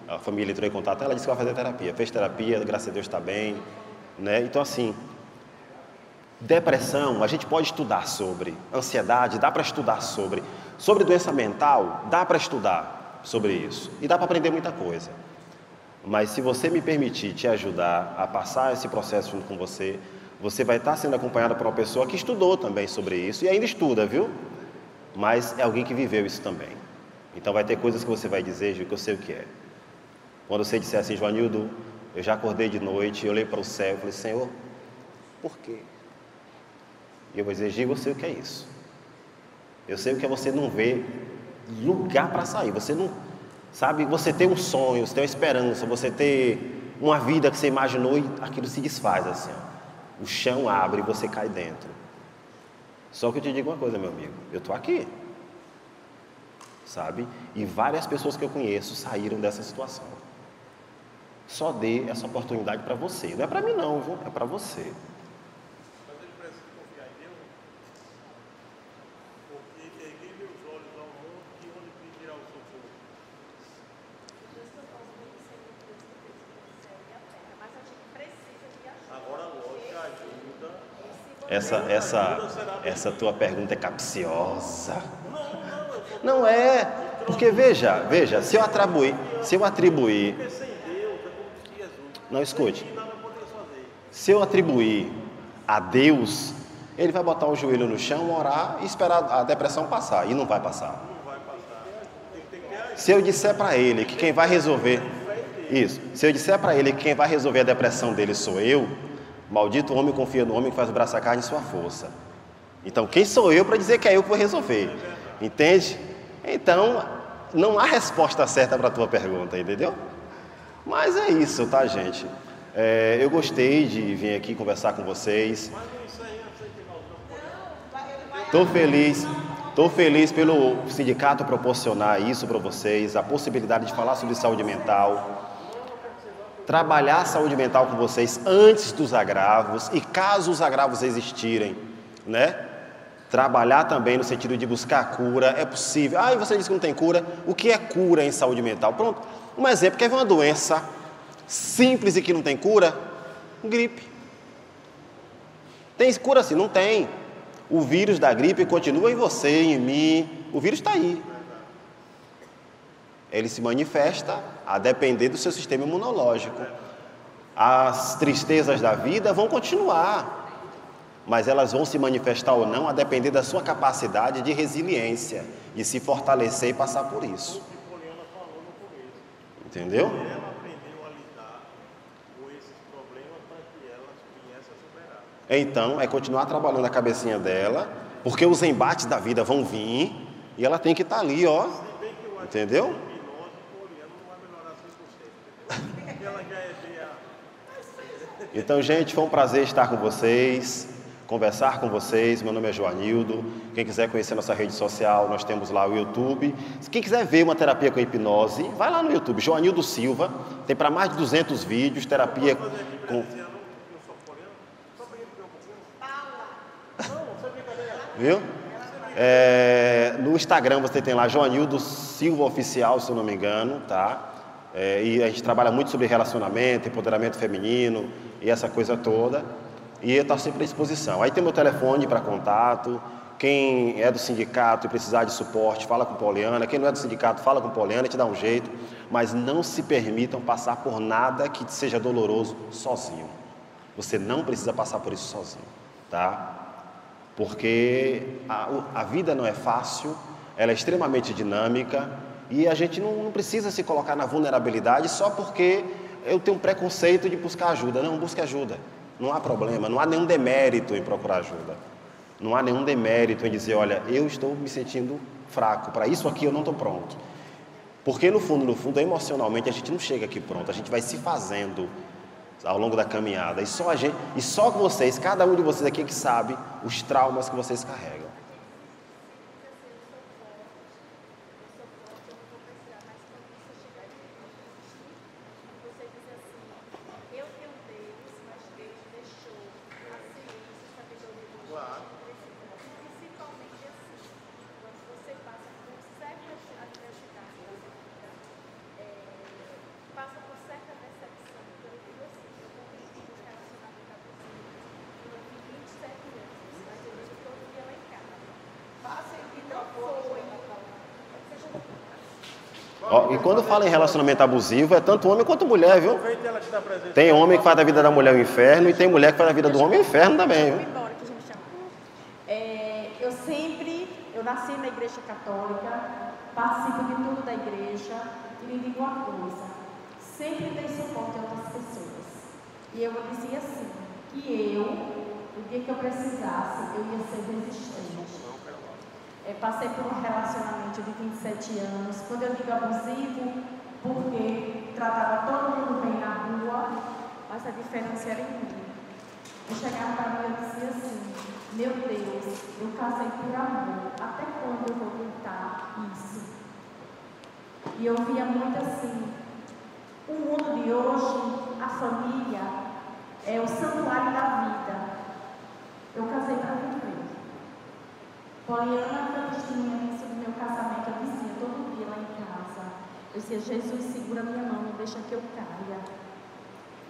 a família entrou em contato, ela disse que vai fazer terapia. Fez terapia, graças a Deus está bem, né? Então assim, depressão, a gente pode estudar sobre. Ansiedade, dá para estudar sobre. Sobre doença mental, dá para estudar sobre isso. E dá para aprender muita coisa. Mas se você me permitir te ajudar a passar esse processo junto com você, você vai estar sendo acompanhado por uma pessoa que estudou também sobre isso. E ainda estuda, viu? Mas é alguém que viveu isso também. Então vai ter coisas que você vai dizer, Gil, que eu sei o que é. Quando você disser assim, Joanildo, eu já acordei de noite, eu olhei para o céu e falei, Senhor, por quê? E eu vou dizer, Gil, eu sei o que é isso. Eu sei o que é você não ver lugar para sair. Você não, sabe, você tem um sonho, você tem uma esperança, você ter uma vida que você imaginou e aquilo se desfaz assim, ó. O chão abre e você cai dentro. Só que eu te digo uma coisa, meu amigo, eu estou aqui, sabe? E várias pessoas que eu conheço saíram dessa situação. Só dê essa oportunidade para você. Não é para mim não, viu? É para você. Mas ele precisa confiar em Deus, porque erguei meus olhos ao monte e onde me virá o socorro. Agora, lógico, ajuda. Essa tua pergunta é capciosa. Não é, porque veja, se eu atribuir, Porque sem Deus é como se Jesus. não escute, Sem nada poderia fazer. se eu atribuir a Deus, ele vai botar o joelho no chão, orar e esperar a depressão passar, e não vai passar. Não vai passar. Tem que ter Se eu disser para ele que quem vai resolver, se eu disser para ele que quem vai resolver a depressão dele sou eu, maldito homem confia no homem que faz o braço a carne e sua força. Então, quem sou eu para dizer que é eu que vou resolver? Entende? Então, não há resposta certa para a tua pergunta, entendeu? Mas é isso, tá, gente? Eu gostei de vir aqui conversar com vocês. Estou feliz pelo sindicato proporcionar isso para vocês, a possibilidade de falar sobre saúde mental, trabalhar a saúde mental com vocês antes dos agravos e caso os agravos existirem, né? Trabalhar também no sentido de buscar a cura, é possível. E você disse que não tem cura. O que é cura em saúde mental? Pronto, um exemplo, quer ver uma doença simples e que não tem cura? Gripe. Tem cura assim? Não tem. O vírus da gripe continua em você, em mim, o vírus está aí. Ele se manifesta a depender do seu sistema imunológico. As tristezas da vida vão continuar, mas elas vão se manifestar ou não a depender da sua capacidade de resiliência, de se fortalecer e passar por isso. Entendeu? Ela aprendeu a lidar com esses problemas para que ela viesse a superar. Então, é continuar trabalhando a cabecinha dela, porque os embates da vida vão vir e ela tem que estar ali, ó. Entendeu? Então, gente, foi um prazer estar com vocês, conversar com vocês. Meu nome é Joanildo. Quem quiser conhecer nossa rede social, nós temos lá o YouTube. Quem quiser ver uma terapia com hipnose, vai lá no YouTube, Joanildo Silva. Tem para mais de 200 vídeos, terapia com... Viu? No Instagram você tem lá Joanildo Silva Oficial, se eu não me engano, tá? E a gente trabalha muito sobre relacionamento, empoderamento feminino e essa coisa toda. E eu estou sempre à disposição. Aí tem meu telefone para contato. Quem é do sindicato e precisar de suporte, fala com Poliana. Quem não é do sindicato, fala com Poliana, te dá um jeito. Mas não se permitam passar por nada que seja doloroso sozinho. Você não precisa passar por isso sozinho, tá? Porque a vida não é fácil, ela é extremamente dinâmica e a gente não precisa se colocar na vulnerabilidade só porque eu tenho um preconceito de buscar ajuda. Não, busque ajuda. Não há problema, não há nenhum demérito em procurar ajuda. Não há nenhum demérito em dizer, olha, eu estou me sentindo fraco, para isso aqui eu não estou pronto. Porque no fundo, emocionalmente, a gente não chega aqui pronto, a gente vai se fazendo ao longo da caminhada. E só vocês, cada um de vocês aqui que sabe os traumas que vocês carregam. Ó, e quando fala em relacionamento abusivo, é tanto homem quanto mulher, viu? Tem homem que faz da vida da mulher o inferno e tem mulher que faz da vida do homem o inferno também, viu? Eu nasci na igreja católica, participo de tudo da igreja e lhe digo uma coisa, sempre dei suporte a outras pessoas. E eu dizia assim, que o dia que eu precisasse, eu ia ser resistente. Passei por um relacionamento de 27 anos. Quando eu digo abusivo, porque tratava todo mundo bem na rua, mas a diferença era em mim. Eu chegava para mim e dizia assim, meu Deus, eu casei por amor, até quando eu vou aguentar isso? E eu via muito assim, o mundo de hoje, a família, é o santuário da vida. Eu casei para viver. Poliana foi testemunha sobre o meu casamento. Eu dizia todo dia lá em casa. Eu dizia, Jesus, segura minha mão, não deixa que eu caia.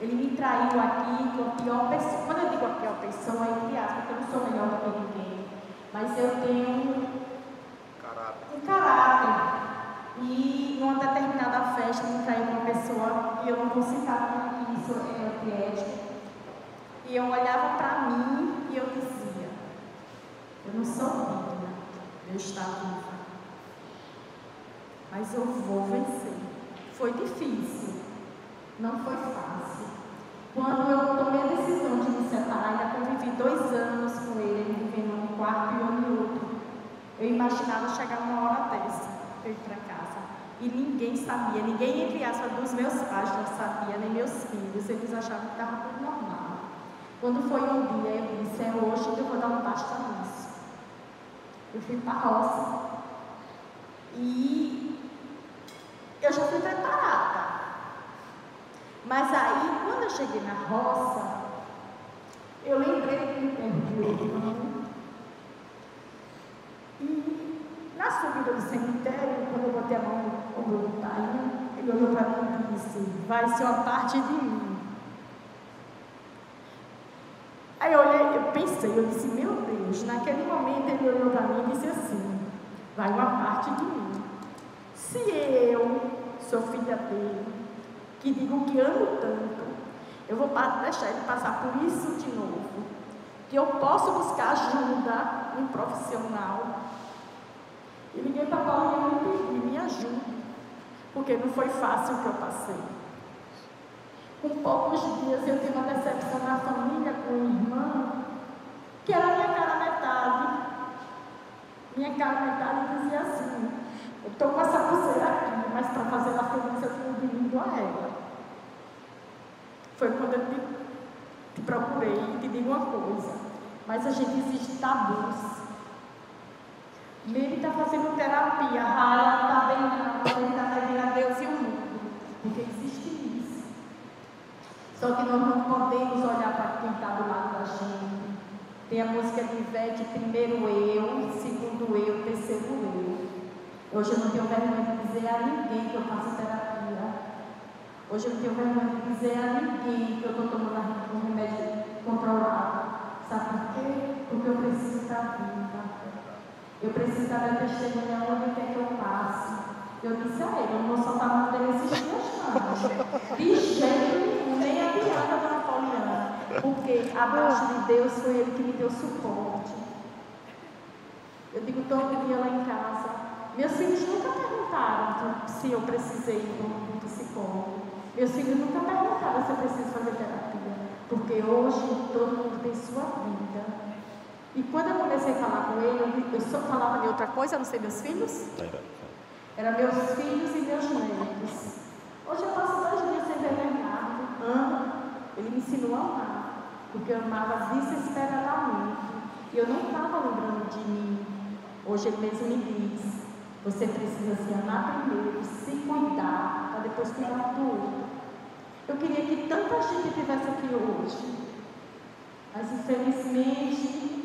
Ele me traiu aqui com a pior pessoa. Quando eu digo a pior pessoa, é entre aspas, porque eu não sou melhor do que ninguém. Mas eu tenho um caráter. E numa determinada festa, me traiu uma pessoa e eu não vou citar porque isso é antiético. E eu olhava para mim e eu dizia, eu não sou digna, eu estou viva, mas eu vou vencer. Foi difícil, não foi fácil. Quando eu tomei a decisão de me separar, ainda convivi 2 anos com ele vivendo num quarto e eu no outro. Eu imaginava chegar uma hora dessa, eu ir para casa. E ninguém sabia, ninguém entre aspas dos meus pais não sabia, nem meus filhos, eles achavam que estava tudo normal. Quando foi um dia, eu disse, é hoje que eu vou dar um basta nisso. Eu fui para a roça e eu já fui preparada. Mas aí, quando eu cheguei na roça, eu lembrei do enterro de meu irmão. E na subida do cemitério, quando eu botei a mão no ombro do pai, ele olhou para mim e disse, vai ser uma parte de mim. Aí eu olhei, eu pensei, eu disse, meu Deus, naquele momento ele olhou para mim e disse assim, vai uma parte de mim. Se eu sou filha dele, que digo que amo tanto, eu vou deixar ele passar por isso de novo, que eu posso buscar ajuda em um profissional. E liguei para a Paulinha e pedi, me ajude, porque não foi fácil o que eu passei. Com poucos dias eu tive uma decepção na família com uma irmã, que era minha cara metade. Minha cara metade dizia assim, eu estou com essa pulseira aqui, mas para fazer ela feliz eu tenho vindo a ela. Foi quando eu te procurei e te digo uma coisa, mas a gente existe tabus. Ele está fazendo terapia, ela está bem, não, ele está devendo a Deus e o mundo, porque existe isso. Só que nós não podemos olhar para quem está do lado da gente. Tem a música de Ivete, primeiro eu, segundo eu, terceiro eu. Hoje eu não tenho vergonha de dizer a ninguém que eu faço terapia. Hoje eu não tenho vergonha de dizer a ninguém que eu estou tomando um remédio controlado. Sabe por quê? Porque eu preciso estar viva. Eu preciso dar testemunha onde quer que eu passe. Eu disse a ele, eu não vou soltar a mão dele esses dias não. De jeito nenhum, nem adianta da Napoleana. Porque abaixo de Deus foi ele que me deu suporte. Eu digo todo dia lá em casa. Meus filhos nunca perguntaram se eu precisei ir para um psicólogo. Meus filhos nunca perguntaram se eu preciso fazer terapia. Porque hoje todo mundo tem sua vida. E quando eu comecei a falar com ele, eu só falava de outra coisa, a não ser meus filhos. Era meus filhos e meus netos. Hoje eu passo 2 dias sem ver Bernardo. Amo. Ele me ensinou a amar. Porque eu amava desesperadamente. E eu não estava lembrando de mim. Hoje ele mesmo me diz: você precisa se amar primeiro, se cuidar, para depois cuidar do outro. Eu queria que tanta gente estivesse aqui hoje. Mas infelizmente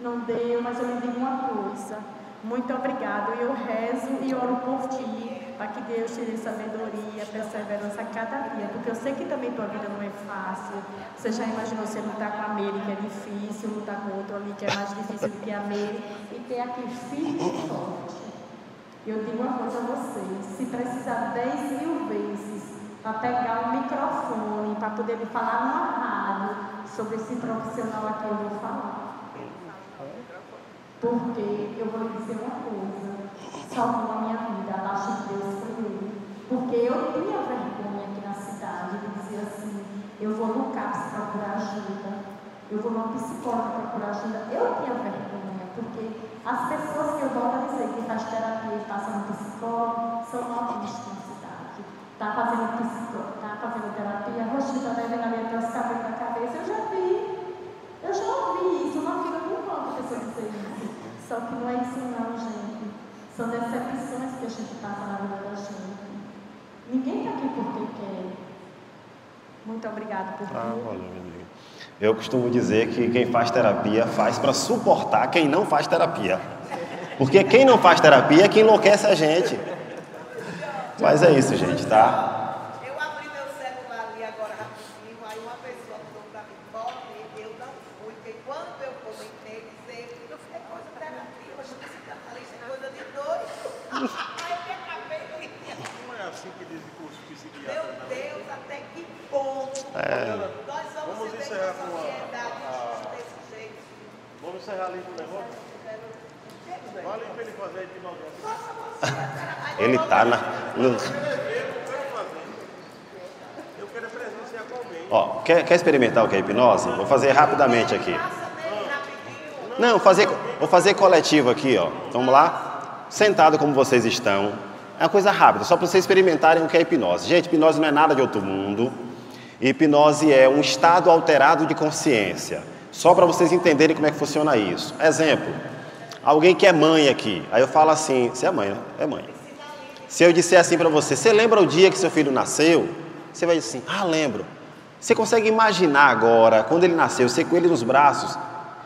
não deu, mas eu lhe digo uma coisa. Muito obrigado. Eu rezo e oro por ti, para que Deus te dê sabedoria, perseverança a cada dia. Porque eu sei que também tua vida não é fácil. Você já imaginou você lutar com a Meire, que é difícil, lutar com outro ali, que é mais difícil do que a Meire, e ter aqui firme e forte. Eu digo uma coisa a vocês: se precisar 10.000 vezes para pegar um microfone, para poder me falar numa rádio sobre esse profissional aqui, eu vou falar. Porque eu vou lhe dizer uma coisa: salvou a minha vida, abaixo de Deus foi ele. Porque eu tinha vergonha aqui na cidade de dizer assim: eu vou no CAPS procurar ajuda, eu vou numa psicóloga procurar ajuda. Eu tinha vergonha, porque as pessoas que eu volto a dizer que faz terapia e passam no psicólogo são autistas na cidade. Está fazendo terapia, Roxita deve na minha os cabelos na cabeça. Eu já ouvi isso, uma filha não volta a pessoa dizer isso. Só que não é isso não, gente. São decepções que a gente passa na vida da gente. Ninguém está aqui porque quer. Muito obrigada por tudo. Valeu, minha amiga. Eu costumo dizer que quem faz terapia faz para suportar quem não faz terapia. Porque quem não faz terapia é quem enlouquece a gente. Mas é isso, gente, tá? Eu abri meu celular ali agora rapidinho, aí uma pessoa falou para mim: pode, eu não fui, porque quando eu comentei, eu falei: coisa terapia, eu achei que psicanalista é coisa de dois. Aí eu me acabei de... Não é assim que dizem curso psiquiatra, Meu não. Deus, até que ponto nós vamos viver encerrar uma com sociedade desse jeito. Vamos encerrar ali com o negócio? Vale para ele fazer a hipnose. Ele tá na... Eu quero presenciar com alguém. Ó, quer experimentar o que é hipnose? Vou fazer rapidamente aqui. Não, vou fazer coletivo aqui, ó. Vamos lá? Sentado como vocês estão. É uma coisa rápida, só para vocês experimentarem o que é hipnose. Gente, hipnose não é nada de outro mundo. Hipnose é um estado alterado de consciência. Só para vocês entenderem como é que funciona isso. Exemplo, alguém que é mãe aqui. Aí eu falo assim, você é mãe, né? É mãe. Se eu disser assim para você: você lembra o dia que seu filho nasceu? Você vai dizer assim: ah, lembro. Você consegue imaginar agora, quando ele nasceu, você com ele nos braços?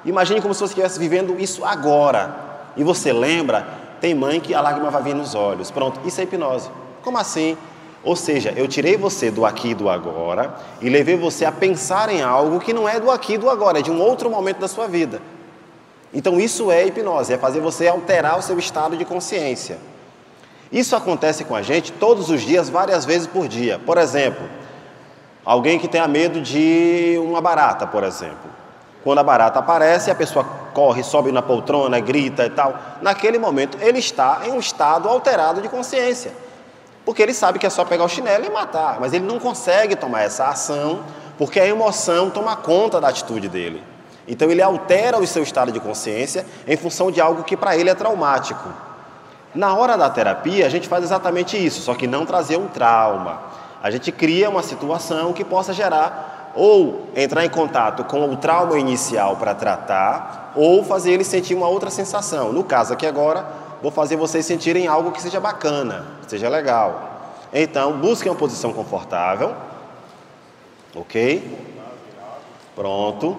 Imagine como se você estivesse vivendo isso agora. E você lembra? Tem mãe que a lágrima vai vir nos olhos. Pronto, isso é hipnose. Como assim? Ou seja, eu tirei você do aqui e do agora e levei você a pensar em algo que não é do aqui e do agora, é de um outro momento da sua vida. Então isso é hipnose, é fazer você alterar o seu estado de consciência. Isso acontece com a gente todos os dias, várias vezes por dia. Por exemplo, alguém que tenha medo de uma barata, por exemplo. Quando a barata aparece, a pessoa corre, sobe na poltrona, grita e tal. Naquele momento, ele está em um estado alterado de consciência. Porque ele sabe que é só pegar o chinelo e matar. Mas ele não consegue tomar essa ação, porque a emoção toma conta da atitude dele. Então, ele altera o seu estado de consciência em função de algo que para ele é traumático. Na hora da terapia, a gente faz exatamente isso, só que não trazer um trauma. A gente cria uma situação que possa gerar ou entrar em contato com o trauma inicial para tratar, ou fazer ele sentir uma outra sensação. No caso aqui agora, vou fazer vocês sentirem algo que seja bacana, que seja legal. Então, busquem uma posição confortável. Ok? Pronto.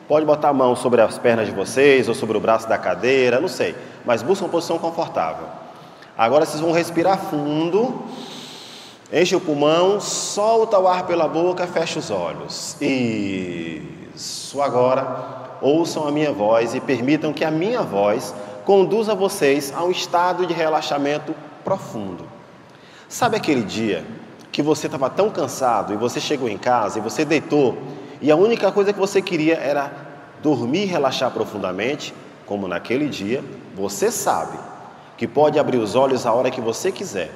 Pode botar a mão sobre as pernas de vocês, ou sobre o braço da cadeira, não sei. Mas busquem uma posição confortável. Agora vocês vão respirar fundo. Enche o pulmão, solta o ar pela boca, fecha os olhos. Isso. Agora, ouçam a minha voz e permitam que a minha voz conduza vocês a um estado de relaxamento profundo. Sabe aquele dia que você estava tão cansado e você chegou em casa e você deitou e a única coisa que você queria era dormir e relaxar profundamente? Como naquele dia, você sabe que pode abrir os olhos a hora que você quiser,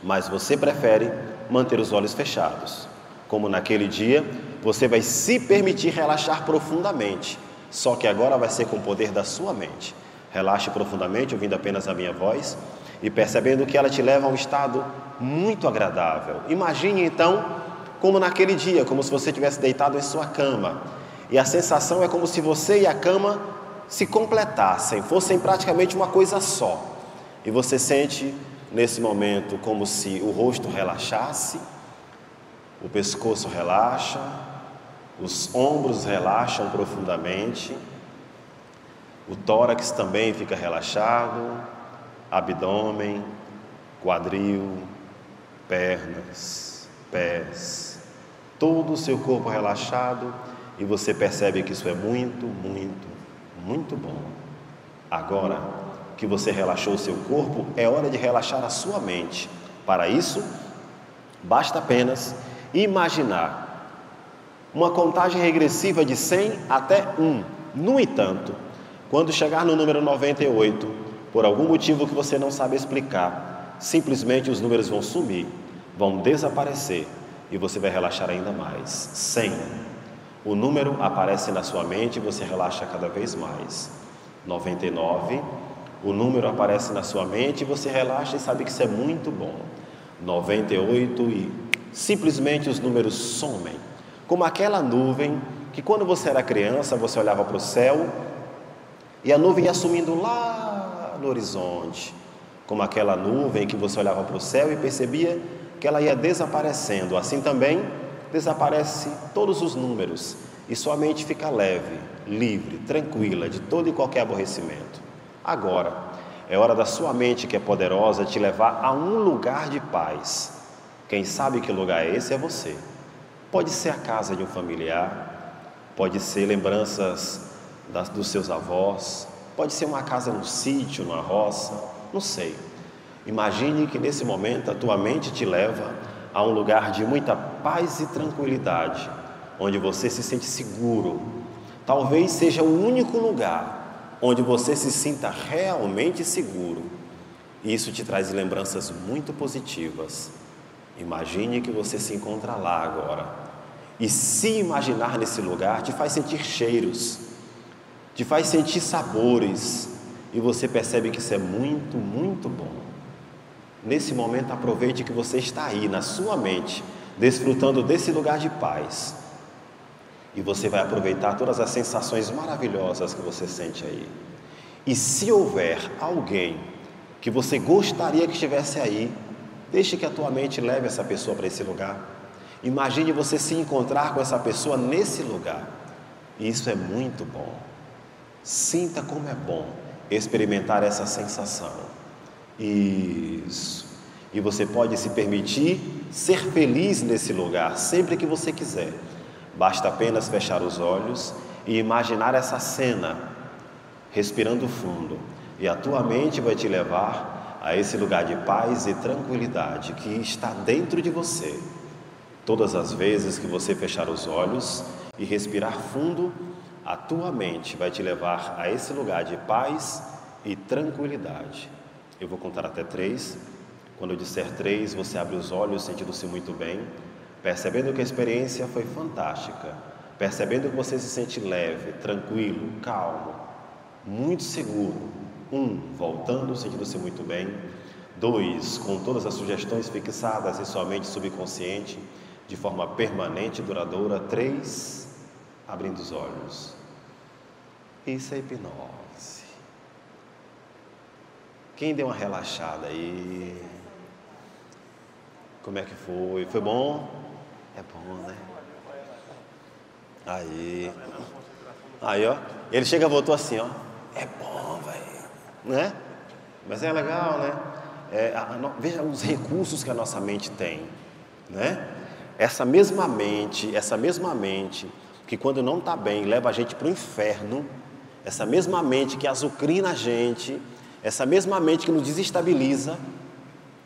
mas você prefere manter os olhos fechados. Como naquele dia, você vai se permitir relaxar profundamente, só que agora vai ser com o poder da sua mente. Relaxe profundamente, ouvindo apenas a minha voz e percebendo que ela te leva a um estado muito agradável. Imagine então, como naquele dia, como se você tivesse deitado em sua cama, e a sensação é como se você e a cama se completassem, fossem praticamente uma coisa só. E você sente nesse momento como se o rosto relaxasse, o pescoço relaxa, os ombros relaxam profundamente, o tórax também fica relaxado, abdômen, quadril, pernas, pés, todo o seu corpo relaxado, e você percebe que isso é muito, muito, muito bom. Agora que você relaxou o seu corpo, é hora de relaxar a sua mente. Para isso, basta apenas imaginar uma contagem regressiva de 100 até 1. No entanto, quando chegar no número 98, por algum motivo que você não sabe explicar, simplesmente os números vão sumir, vão desaparecer e você vai relaxar ainda mais. 100. O número aparece na sua mente e você relaxa cada vez mais. 99. O número aparece na sua mente e você relaxa e sabe que isso é muito bom. 98 e simplesmente os números somem. Como aquela nuvem que quando você era criança, você olhava para o céu e a nuvem ia sumindo lá no horizonte. Como aquela nuvem que você olhava para o céu e percebia que ela ia desaparecendo. Assim também desaparece todos os números e sua mente fica leve, livre, tranquila de todo e qualquer aborrecimento. Agora, é hora da sua mente, que é poderosa, te levar a um lugar de paz. Quem sabe que lugar é esse? É você. Pode ser a casa de um familiar, pode ser lembranças dos seus avós, pode ser uma casa no sítio, numa roça, não sei. Imagine que nesse momento a tua mente te leva a um lugar de muita paz e tranquilidade, onde você se sente seguro. Talvez seja o único lugar onde você se sinta realmente seguro. E isso te traz lembranças muito positivas. Imagine que você se encontra lá agora. E se imaginar nesse lugar te faz sentir cheiros, te faz sentir sabores, e você percebe que isso é muito, muito bom. Nesse momento, aproveite que você está aí, na sua mente, desfrutando desse lugar de paz. E você vai aproveitar todas as sensações maravilhosas que você sente aí. E se houver alguém que você gostaria que estivesse aí, deixe que a tua mente leve essa pessoa para esse lugar. Imagine você se encontrar com essa pessoa nesse lugar. E isso é muito bom. Sinta como é bom experimentar essa sensação. Isso. E você pode se permitir ser feliz nesse lugar sempre que você quiser. Basta apenas fechar os olhos e imaginar essa cena, respirando fundo, e a tua mente vai te levar a esse lugar de paz e tranquilidade que está dentro de você. Todas as vezes que você fechar os olhos e respirar fundo, a tua mente vai te levar a esse lugar de paz e tranquilidade. Eu vou contar até 3. Quando eu disser 3, você abre os olhos sentindo-se muito bem, percebendo que a experiência foi fantástica, percebendo que você se sente leve, tranquilo, calmo, muito seguro. 1, voltando, sentindo-se muito bem. 2, com todas as sugestões fixadas em sua mente subconsciente, de forma permanente e duradoura. 3, abrindo os olhos. Isso é hipnose. Quem deu uma relaxada aí? Como é que foi? Foi bom? É bom, né? Aí, ó. Ele chega e voltou assim, ó. É bom, velho. Né? Mas é legal, né? Veja os recursos que a nossa mente tem, né? Essa mesma mente que quando não está bem, leva a gente para o inferno, essa mesma mente que azucrina a gente, essa mesma mente que nos desestabiliza,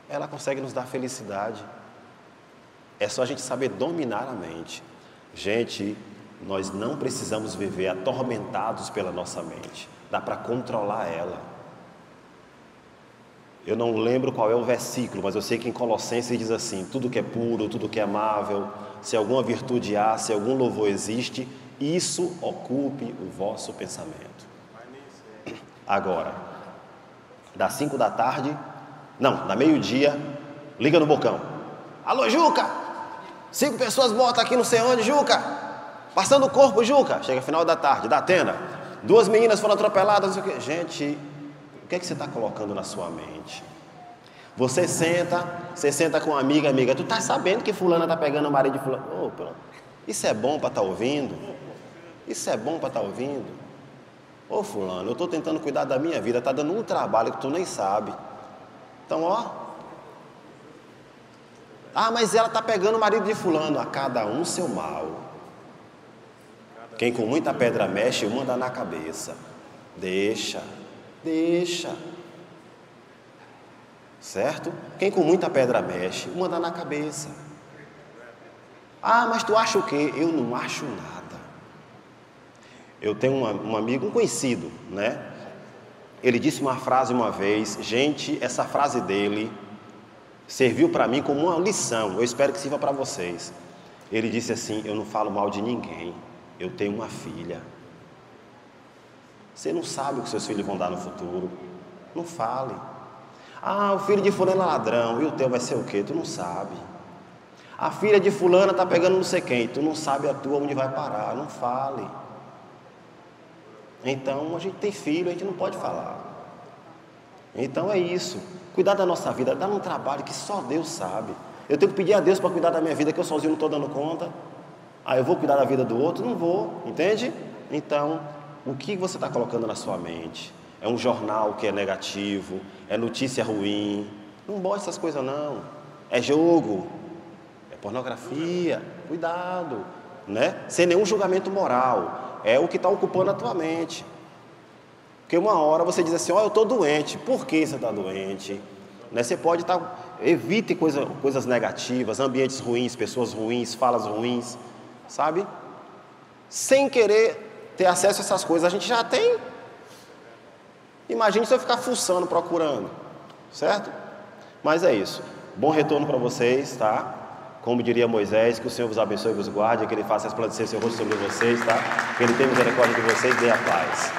ela consegue nos dar felicidade. É só a gente saber dominar a mente. Gente, nós não precisamos viver atormentados pela nossa mente. Dá para controlar ela. Eu não lembro qual é o versículo, mas eu sei que em Colossenses diz assim: tudo que é puro, tudo que é amável, se alguma virtude há, se algum louvor existe, isso ocupe o vosso pensamento. Agora, das 5 da tarde, não, da meio-dia, liga no bocão. Alô, Juca! 5 pessoas mortas aqui não sei onde, Juca! Passando o corpo, Juca! Chega final da tarde, da Atena. 2 meninas foram atropeladas, não sei o quê. Gente, o que é que você está colocando na sua mente? Você senta com uma amiga, tu tá sabendo que fulana tá pegando o marido de fulano? Oh, isso é bom para estar ouvindo? Isso é bom para estar ouvindo? Ô fulano, eu estou tentando cuidar da minha vida, tá dando um trabalho que tu nem sabe. Então, ó. Ah, mas ela tá pegando o marido de fulano. A cada um seu mal. Quem com muita pedra mexe, uma dá na cabeça. Deixa. Certo? Quem com muita pedra mexe, uma dá na cabeça. Ah, mas tu acha o quê? Eu não acho nada. Eu tenho um amigo, um conhecido, né? Ele disse uma frase uma vez, gente, essa frase dele serviu para mim como uma lição, eu espero que sirva para vocês. Ele disse assim: eu não falo mal de ninguém, eu tenho uma filha. Você não sabe o que seus filhos vão dar no futuro, não fale. Ah, o filho de fulano é ladrão, e o teu vai ser o quê? Tu não sabe. A filha de fulana está pegando não sei quem, tu não sabe a tua onde vai parar, não fale. Então, a gente tem filho, a gente não pode falar. Então é isso, cuidar da nossa vida, dá um trabalho que só Deus sabe. Eu tenho que pedir a Deus para cuidar da minha vida, que eu sozinho não estou dando conta. Ah, eu vou cuidar da vida do outro? Não vou, entende? Então, o que você está colocando na sua mente? É um jornal que é negativo, é notícia ruim. Não bote essas coisas não. É jogo, é pornografia, cuidado, né? Sem nenhum julgamento moral. É o que está ocupando a tua mente. Porque uma hora você diz assim: ó, eu estou doente. Por que você está doente? Né? Você pode estar... Evite coisas negativas, ambientes ruins, pessoas ruins, falas ruins, sabe? Sem querer ter acesso a essas coisas, a gente já tem. Imagine se eu ficar fuçando, procurando, certo? Mas é isso. Bom retorno para vocês, tá? Como diria Moisés, que o Senhor vos abençoe e vos guarde, que Ele faça resplandecer seu rosto sobre vocês, tá? Que Ele tenha misericórdia de vocês e dê a paz.